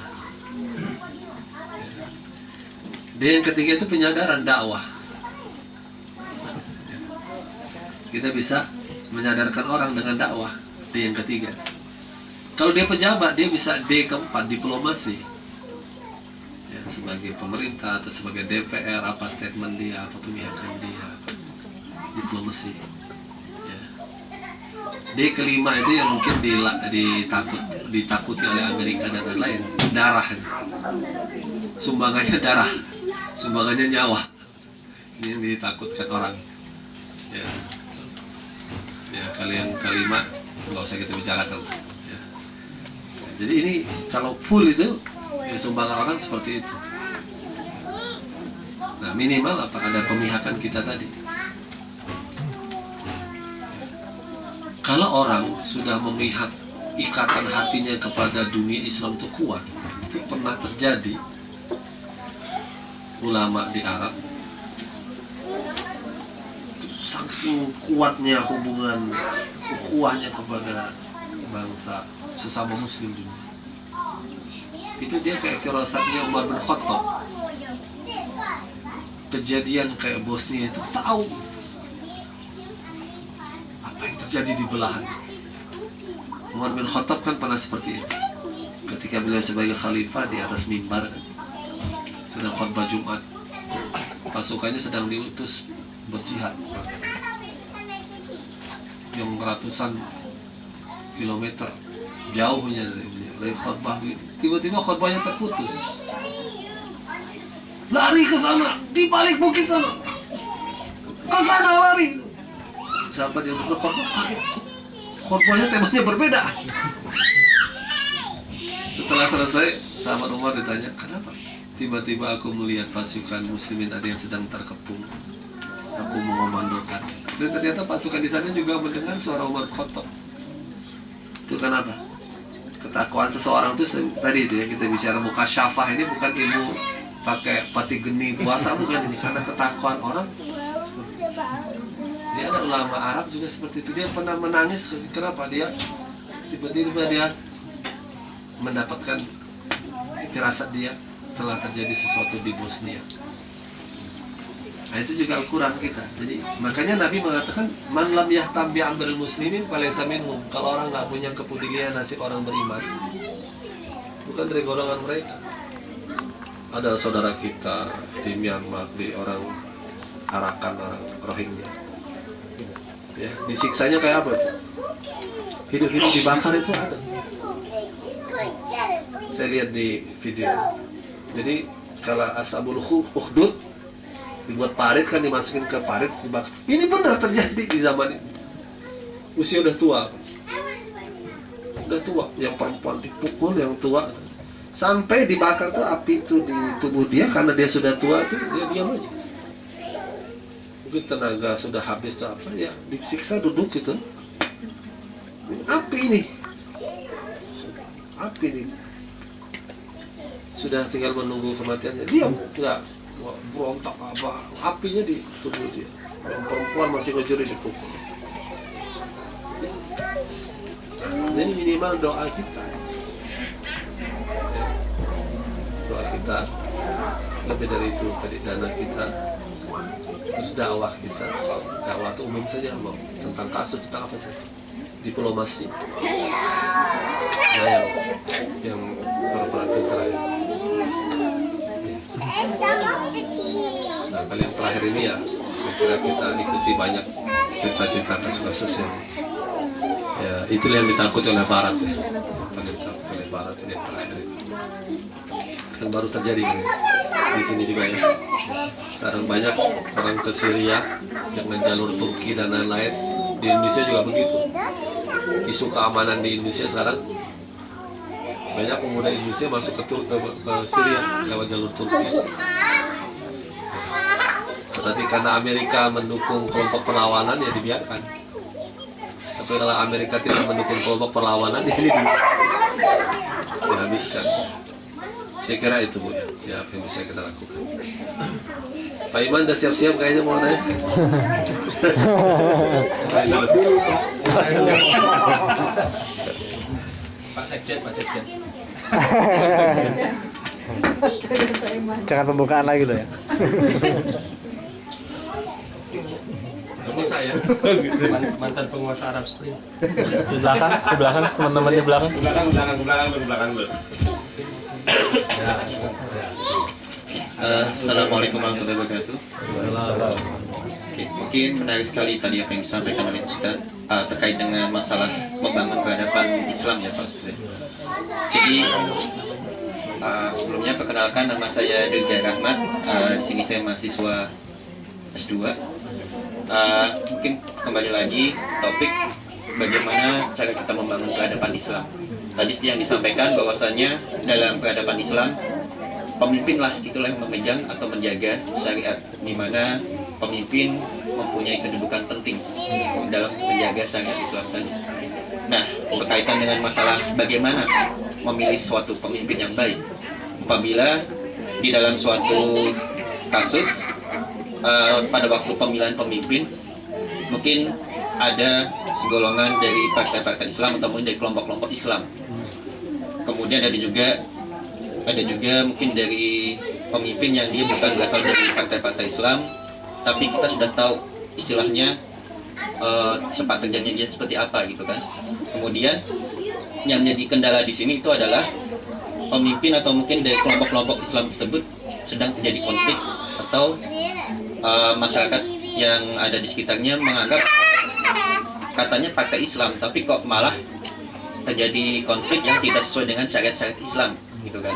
D yang ketiga itu penyadaran dakwah. Kita bisa menyadarkan orang dengan dakwah. D yang ketiga. Kalau dia pejabat, dia bisa D keempat, diplomasi. Ya, sebagai pemerintah atau sebagai DPR, apa statement dia, apa pemihakan dia, diplomasi. Ya. D kelima itu yang mungkin ditakuti oleh Amerika dan lain-lain, darah. Sumbangannya darah, sumbangannya nyawa. Ini yang ditakutkan orang. Ya, ya kalian kelima nggak usah kita bicarakan. Jadi ini kalau full itu ya sumbangan orang seperti itu. Nah minimal apa ada pemihakan kita tadi. Kalau orang sudah memihak ikatan hatinya kepada dunia Islam itu kuat, itu pernah terjadi ulama di Arab itu saking kuatnya hubungan ukhuwahnya kepada bangsa sesama muslim dunia. Itu dia kayak firasatnya Umar bin Khattab. Kejadian kayak Bosnia itu tahu apa yang terjadi di belahan. Umar bin Khattab kan pernah seperti itu. Ketika beliau sebagai khalifah di atas mimbar sedang khutbah Jumat, pasukannya sedang diutus berjihad yang ratusan kilometer jauhnya dari khutbah. Tiba-tiba khutbahnya terputus. Lari ke sana, di balik bukit sana. Ke sana lari. Sahabat yang berkhutbah kaget. Khutbahnya temanya berbeda. Setelah selesai, sahabat Umar ditanya, "Kenapa?" Tiba-tiba aku melihat pasukan muslimin ada yang sedang terkepung. Aku mengomandokan. Dan ternyata pasukan di sana juga mendengar suara Umar Khattab. Itu kenapa? Ketakwaan seseorang itu tadi itu ya kita bicara mukasyafah, ini bukan ilmu pakai pati geni puasa, bukan ini, karena ketakwaan orang. Dia ada ulama Arab juga seperti itu, dia pernah menangis. Kenapa? Dia tiba-tiba dia mendapatkan firasat dia telah terjadi sesuatu di Bosnia. Nah itu juga ukuran kita. Jadi makanya Nabi mengatakan man lam yahtam bi amril muslimin falaysa minhum. Kalau orang nggak punya kepedulian nasib orang beriman, bukan dari golongan mereka. Ada saudara kita di Myanmar, di orang Arakan, orang Rohingya. Ya, disiksanya kayak apa? Hidup-hidup dibakar itu ada. Saya lihat di video. Jadi kalau ashabul ukhdud dibuat parit kan, dimasukin ke parit dibakar. Ini benar terjadi di zaman ini. Usia udah tua, yang perempuan dipukul, yang tua sampai dibakar tuh api itu di tubuh dia, karena dia sudah tua tuh dia diam aja. Mungkin tenaga sudah habis tuh apa ya, disiksa duduk gitu. Api ini sudah tinggal menunggu kematiannya, diam, nggak berontak apa, apinya di tubuh dia. Yang perempuan masih ngejerit dipukul. Jadi minimal doa kita. kita, lebih dari itu tadi dana kita, terus dakwah kita, dakwah itu umum saja, mau tentang kasus, tentang apa sih, diplomasi, nah yang korporatif terakhir. Nah, kali yang terakhir ini ya, saya kira kita ikuti banyak cerita-cerita kasus-kasus yang ya itulah yang ditakuti oleh Barat ya, paling ditakuti oleh Barat ini yang terakhir itu. Yang baru terjadi di sini juga ya. Sekarang banyak orang ke Syria yang menjalur Turki dan lain-lain. Di Indonesia juga begitu. Isu keamanan di Indonesia sekarang banyak pemuda Indonesia masuk ke Syria lewat jalur Turki. Tetapi karena Amerika mendukung kelompok perlawanan ya dibiarkan. Tapi kalau Amerika tidak mendukung kelompok perlawanan ya dihabiskan. Saya kira itu Bu ya, apa yang bisa kita lakukan. Pak Iman udah siap-siap kayaknya mau naik. Pak Sekjen. Jangan pembukaan lagi loh ya. Ini saya mantan penguasa Arab Spring. Di belakang, teman-teman di belakang. Belakang. Assalamualaikum warahmatullahi wabarakatuh. Oke, mungkin menarik sekali tadi apa yang disampaikan oleh Ustaz terkait dengan masalah membangun peradaban Islam ya Pak Ustaz. Jadi sebelumnya perkenalkan, nama saya Dirga Rahmat. Di sini saya mahasiswa S2. Mungkin kembali lagi topik bagaimana cara kita membangun peradaban Islam. Tadi yang disampaikan bahwasanya dalam peradaban Islam pemimpinlah itulah yang memegang atau menjaga syariat, di mana pemimpin mempunyai kedudukan penting dalam menjaga syariat Islam tadi. Nah, berkaitan dengan masalah bagaimana memilih suatu pemimpin yang baik. Apabila di dalam suatu kasus pada waktu pemilihan pemimpin mungkin ada segolongan dari partai-partai Islam atau mungkin dari kelompok-kelompok Islam. Kemudian ada juga mungkin dari pemimpin yang dia bukan berasal dari partai-partai Islam, tapi kita sudah tahu istilahnya sepak terjangnya dia seperti apa gitu kan. Kemudian yang menjadi kendala di sini itu adalah pemimpin atau mungkin dari kelompok-kelompok Islam tersebut sedang terjadi konflik atau masyarakat yang ada di sekitarnya menganggap katanya partai Islam, tapi kok malah terjadi konflik yang tidak sesuai dengan syariat-syariat Islam gitu kan.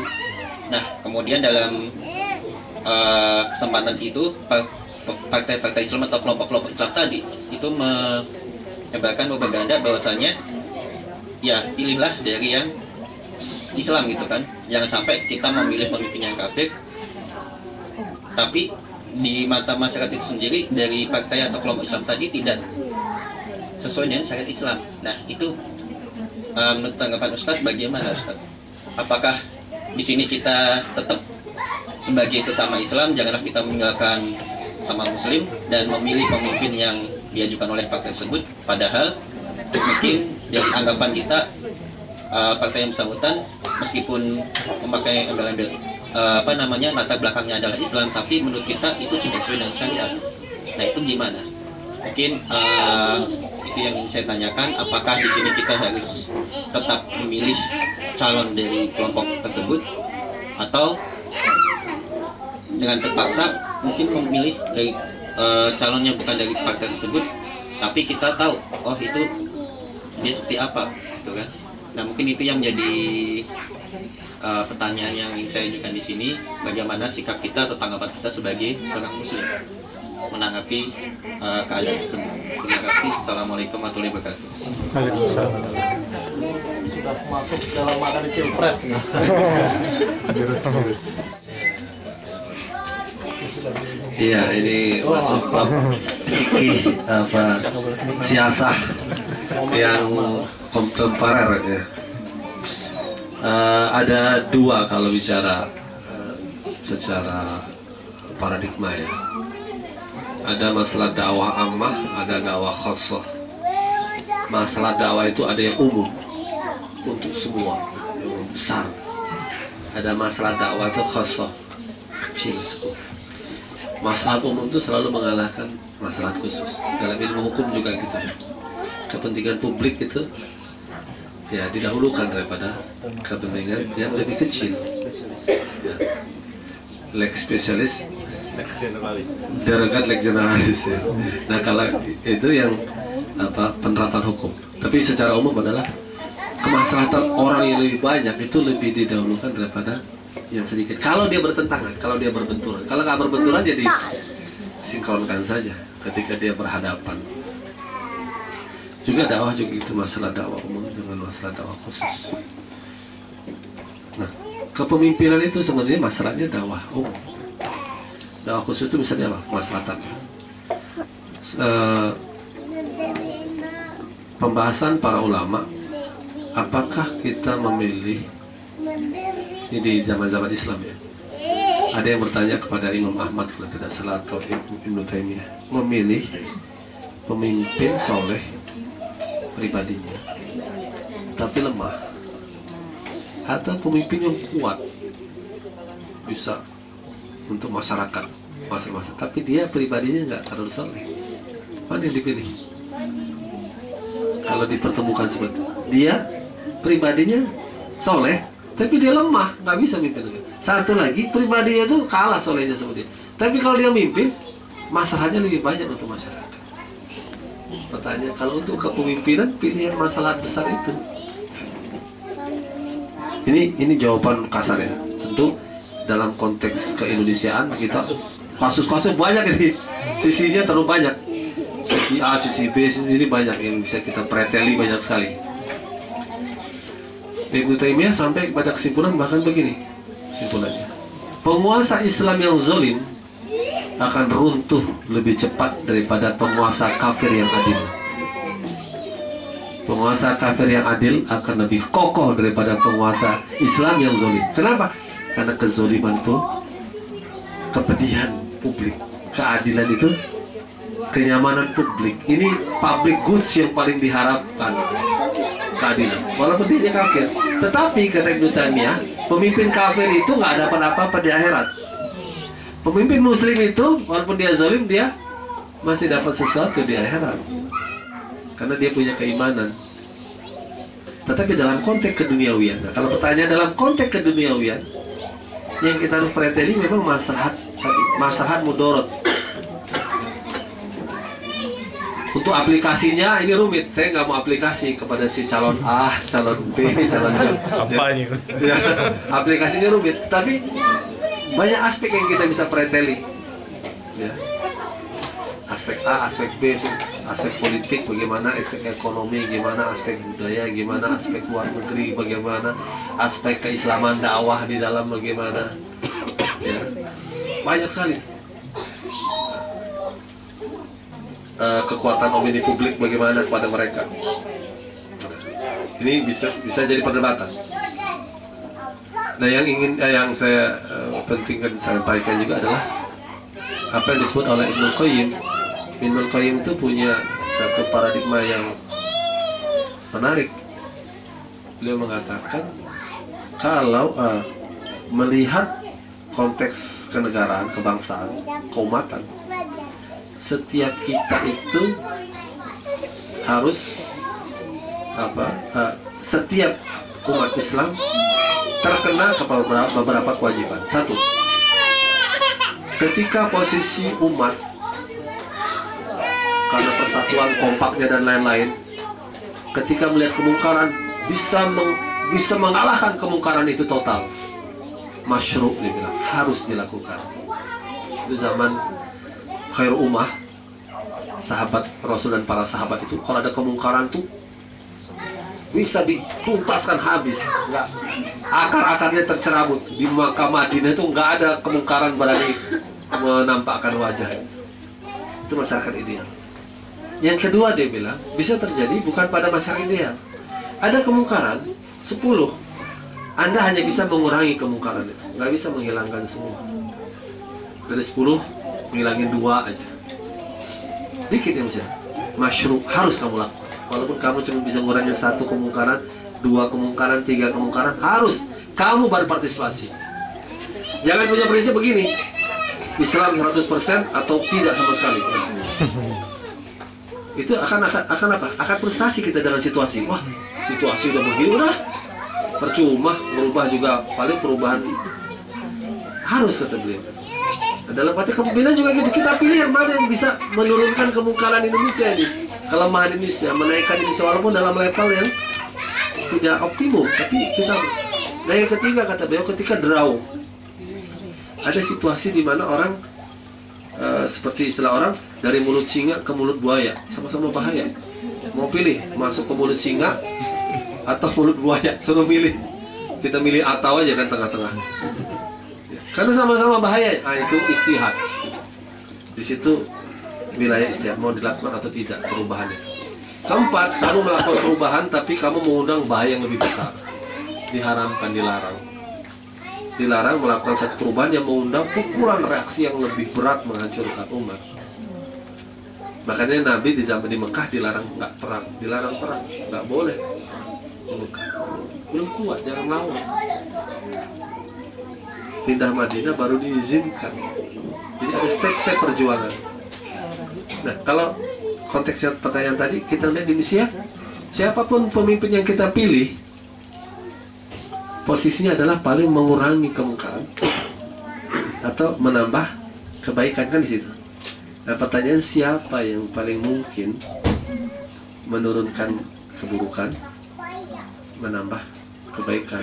Nah, kemudian dalam kesempatan itu partai-partai Islam atau kelompok-kelompok Islam tadi itu menyebarkan propaganda bahwasanya ya pilihlah dari yang Islam gitu kan, jangan sampai kita memilih pemimpin yang kafir. Tapi di mata masyarakat itu sendiri dari partai atau kelompok Islam tadi tidak sesuai dengan syariat Islam. Nah, itu menurut tanggapan Ustadz bagaimana Ustadz? Apakah di sini kita tetap sebagai sesama Islam, janganlah kita meninggalkan sama Muslim dan memilih pemimpin yang diajukan oleh partai tersebut, padahal mungkin dari anggapan kita partai yang bersangkutan meskipun memakai embel-embel latar belakangnya adalah Islam, tapi menurut kita itu tidak sesuai dengan syariat. Nah, itu gimana? Mungkin itu yang ingin saya tanyakan. Apakah di sini kita harus tetap memilih calon dari kelompok tersebut, atau dengan terpaksa mungkin memilih dari calonnya bukan dari partai tersebut, tapi kita tahu oh itu dia seperti apa, gitu kan? Nah, mungkin itu yang menjadi pertanyaan yang ingin saya ajukan di sini. Bagaimana sikap kita atau tanggapan kita sebagai seorang Muslim menanggapi keadaan tersebut. Terima kasih. Assalamualaikum warahmatullahi wabarakatuh. Sudah masuk dalam materi pilpres nih. Iya, ini masuk bab fikih siasah yang kontemporer ya. Ada dua kalau bicara secara paradigma ya. Ada masalah dakwah ammah, ada dakwah khassah. Masalah dakwah itu ada yang umum untuk semua, yang besar. Ada masalah dakwah itu khosoh, kecil sekali. Masalah umum itu selalu mengalahkan masalah khusus. Dalam ilmu hukum juga gitu. Kepentingan publik itu ya didahulukan daripada kepentingan yang lebih kecil. Ya. Lex spesialis, derogat lex generalis. Ya. Nah kalau itu yang penerapan hukum. Tapi secara umum adalah kemaslahatan orang yang lebih banyak itu lebih didahulukan daripada yang sedikit. Kalau dia bertentangan, kalau dia berbenturan, kalau nggak berbenturan jadi sinkronkan saja ketika dia berhadapan. Juga dakwah juga itu masalah dakwah umum dengan masalah dakwah khusus. Nah, kepemimpinan itu sebenarnya masalahnya dakwah umum. Dakwah khusus itu misalnya apa? Maslahatan. Pembahasan para ulama, apakah kita memilih ini di zaman-zaman Islam ya? Ada yang bertanya kepada Imam Ahmad kalau tidak salah atau Ibnu Taimiyah, memilih pemimpin soleh pribadinya tapi lemah, atau pemimpin yang kuat bisa untuk masyarakat masa-masa tapi dia pribadinya nggak terlalu soleh, mana yang dipilih? Kalau dipertemukan seperti itu, dia pribadinya soleh tapi dia lemah, nggak bisa mimpin. Satu lagi pribadinya itu kalah solehnya seperti itu, tapi kalau dia mimpin masalahnya lebih banyak untuk masyarakat. Pertanyaan, kalau untuk kepemimpinan pilihan masalah besar itu. Ini jawaban kasar ya. Tentu dalam konteks keindonesiaan kita kasus-kasus banyak ini, sisinya terlalu banyak. Sisi A, sisi B, ini banyak yang bisa kita preteli, banyak sekali. Ibnu Taimiyah sampai kepada kesimpulan bahkan begini kesimpulannya, penguasa Islam yang zalim akan runtuh lebih cepat daripada penguasa kafir yang adil. Penguasa kafir yang adil akan lebih kokoh daripada penguasa Islam yang zalim. Kenapa? Karena kezaliman itu kepedihan publik, keadilan itu kenyamanan publik. Ini public goods yang paling diharapkan, keadilan. Walaupun dia kafir, tetapi kata Ibnu Taimiyah, pemimpin kafir itu nggak dapat apa-apa di akhirat. Pemimpin muslim itu walaupun dia zalim, dia masih dapat sesuatu di akhirat karena dia punya keimanan. Tetapi dalam konteks keduniawian, nah, kalau pertanyaan dalam konteks keduniawian, yang kita harus preteli memang maslahat mudorot. Untuk aplikasinya ini rumit. Saya nggak mau aplikasi kepada si calon A, calon B, calon C. Apa ini? Ya, aplikasinya rumit. Tapi banyak aspek yang kita bisa preteli. Ya. Aspek A, aspek B, aspek politik bagaimana, aspek ekonomi gimana, aspek budaya gimana, aspek luar negeri bagaimana, aspek keislaman dakwah di dalam bagaimana. Ya. Banyak sekali. Kekuatan opini publik bagaimana kepada mereka. Ini bisa jadi perdebatan. Nah, yang saya pentingkan sampaikan juga adalah apa yang disebut oleh Ibnu Qayyim. Ibnu Qayyim itu punya satu paradigma yang menarik. Beliau mengatakan kalau melihat konteks kenegaraan, kebangsaan, keumatan, setiap kita itu harus setiap umat Islam terkena kepada beberapa kewajiban. Satu, ketika posisi umat karena persatuan kompaknya dan lain-lain, ketika melihat kemungkaran bisa mengalahkan kemungkaran itu total, masyru' dibilang harus dilakukan. Itu zaman khairul ummah, sahabat Rasul dan para sahabat itu kalau ada kemungkaran tuh bisa dituntaskan habis, nggak akar-akarnya tercerabut. Di Makkah Madinah itu nggak ada kemungkaran berani menampakkan wajah. Itu masyarakat ideal. Yang kedua dia bilang bisa terjadi bukan pada masyarakat ideal. Ada kemungkaran 10, Anda hanya bisa mengurangi kemungkaran itu, nggak bisa menghilangkan semua. Dari 10 menghilangin 2 aja, dikit yang bisa. Masyru' harus kamu lakukan. Walaupun kamu cuma bisa ngurangin 1 kemungkaran, 2 kemungkaran, 3 kemungkaran, harus. kamu berpartisipasi. Jangan punya prinsip begini, Islam 100% atau tidak sama sekali. Itu akan apa? Akan frustasi kita dengan situasi. Wah, situasi udah begini, udah percuma berubah juga, paling perubahan harus, kata beliau. Dalam arti kepemimpinan juga gitu, kita pilih yang mana yang bisa menurunkan kemungkaran Indonesia ini, kelemahan Indonesia, menaikkan Indonesia walaupun dalam level yang tidak optimum, tapi kita harus. Nah yang ketiga kata beliau, ketika draw, ada situasi di mana orang seperti istilah orang dari mulut singa ke mulut buaya, sama-sama bahaya. Mau pilih masuk ke mulut singa atau mulut buaya, suruh milih. Kita milih atau aja kan tengah-tengah. Karena sama-sama bahaya. Nah, itu istihad. Di situ wilayah istihad, mau dilakukan atau tidak perubahannya. Keempat, kamu melakukan perubahan tapi kamu mengundang bahaya yang lebih besar. Diharamkan, dilarang. Dilarang melakukan satu perubahan yang mengundang pukulan reaksi yang lebih berat menghancurkan umat. Makanya Nabi di zaman di Mekah dilarang nggak perang, dilarang perang, nggak boleh. Belum kuat, jangan lawan. Pindah Madinah baru diizinkan. Jadi ada step-step perjuangan. Nah, kalau konteksnya pertanyaan tadi, kita lihat di Indonesia, siapapun pemimpin yang kita pilih, posisinya adalah paling mengurangi kemungkaran atau menambah kebaikan, kan di situ. Nah, pertanyaan siapa yang paling mungkin menurunkan keburukan, menambah kebaikan?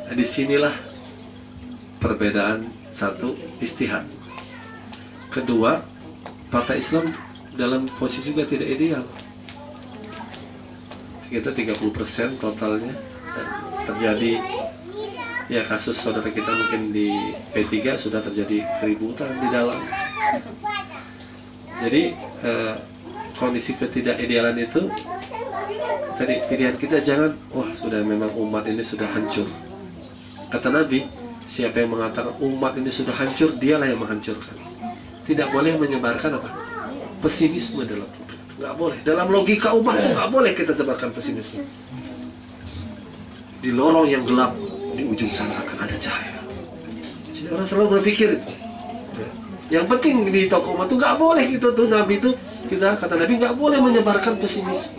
Nah, disinilah perbedaan. Satu, istihad. Kedua, partai Islam dalam posisi juga tidak ideal. Kita 30% totalnya. Dan terjadi ya kasus saudara kita mungkin di P3 sudah terjadi keributan di dalam. Jadi kondisi ketidakidealan itu tadi pilihan kita jangan, wah sudah memang umat ini sudah hancur. Kata Nabi, siapa yang mengatakan umat ini sudah hancur, dialah yang menghancurkan. Tidak boleh menyebarkan apa? Pesimisme dalam publik. Nggak boleh. Dalam logika umat itu nggak boleh kita sebarkan pesimisme. Di lorong yang gelap, di ujung sana akan ada cahaya. Jadi orang selalu berpikir itu. Yang penting di tokoh umat itu nggak boleh gitu tuh Nabi itu, kita kata Nabi nggak boleh menyebarkan pesimisme.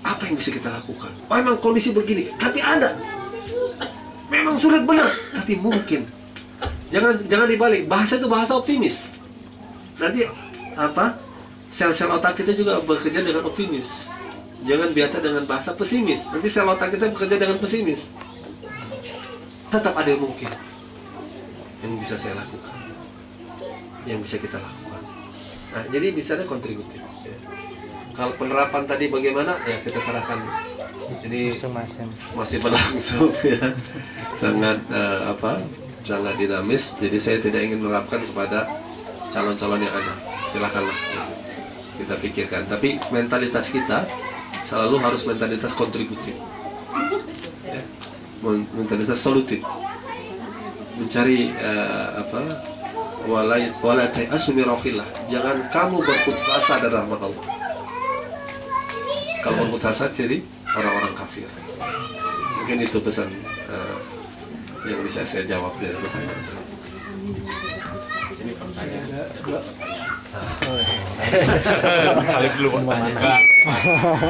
Apa yang bisa kita lakukan? Oh, memang kondisi begini, tapi ada. Memang sulit benar, tapi mungkin. Jangan dibalik. Bahasa itu bahasa optimis. Nanti apa? Sel-sel otak kita juga bekerja dengan optimis. Jangan biasa dengan bahasa pesimis. Nanti sel otak kita bekerja dengan pesimis. Tetap ada yang mungkin yang bisa saya lakukan, yang bisa kita lakukan. Nah, jadi misalnya kontributif. Kalau penerapan tadi bagaimana? Ya kita serahkan. Ini masih berlangsung ya, sangat sangat dinamis. Jadi saya tidak ingin menerapkan kepada calon-calon yang ada. Silakanlah kita pikirkan. Tapi mentalitas kita selalu harus mentalitas kontributif, ya. Mentalitas solutif. Mencari wala ta'asu min rauhillah. Jangan kamu berputus asa dari rahmat Allah. Kalau berputus asa jadi orang-orang kafir. Mungkin itu pesan yang bisa saya jawab dari pertanyaan. Ini pertanyaan. Salib dulu pertanyaan.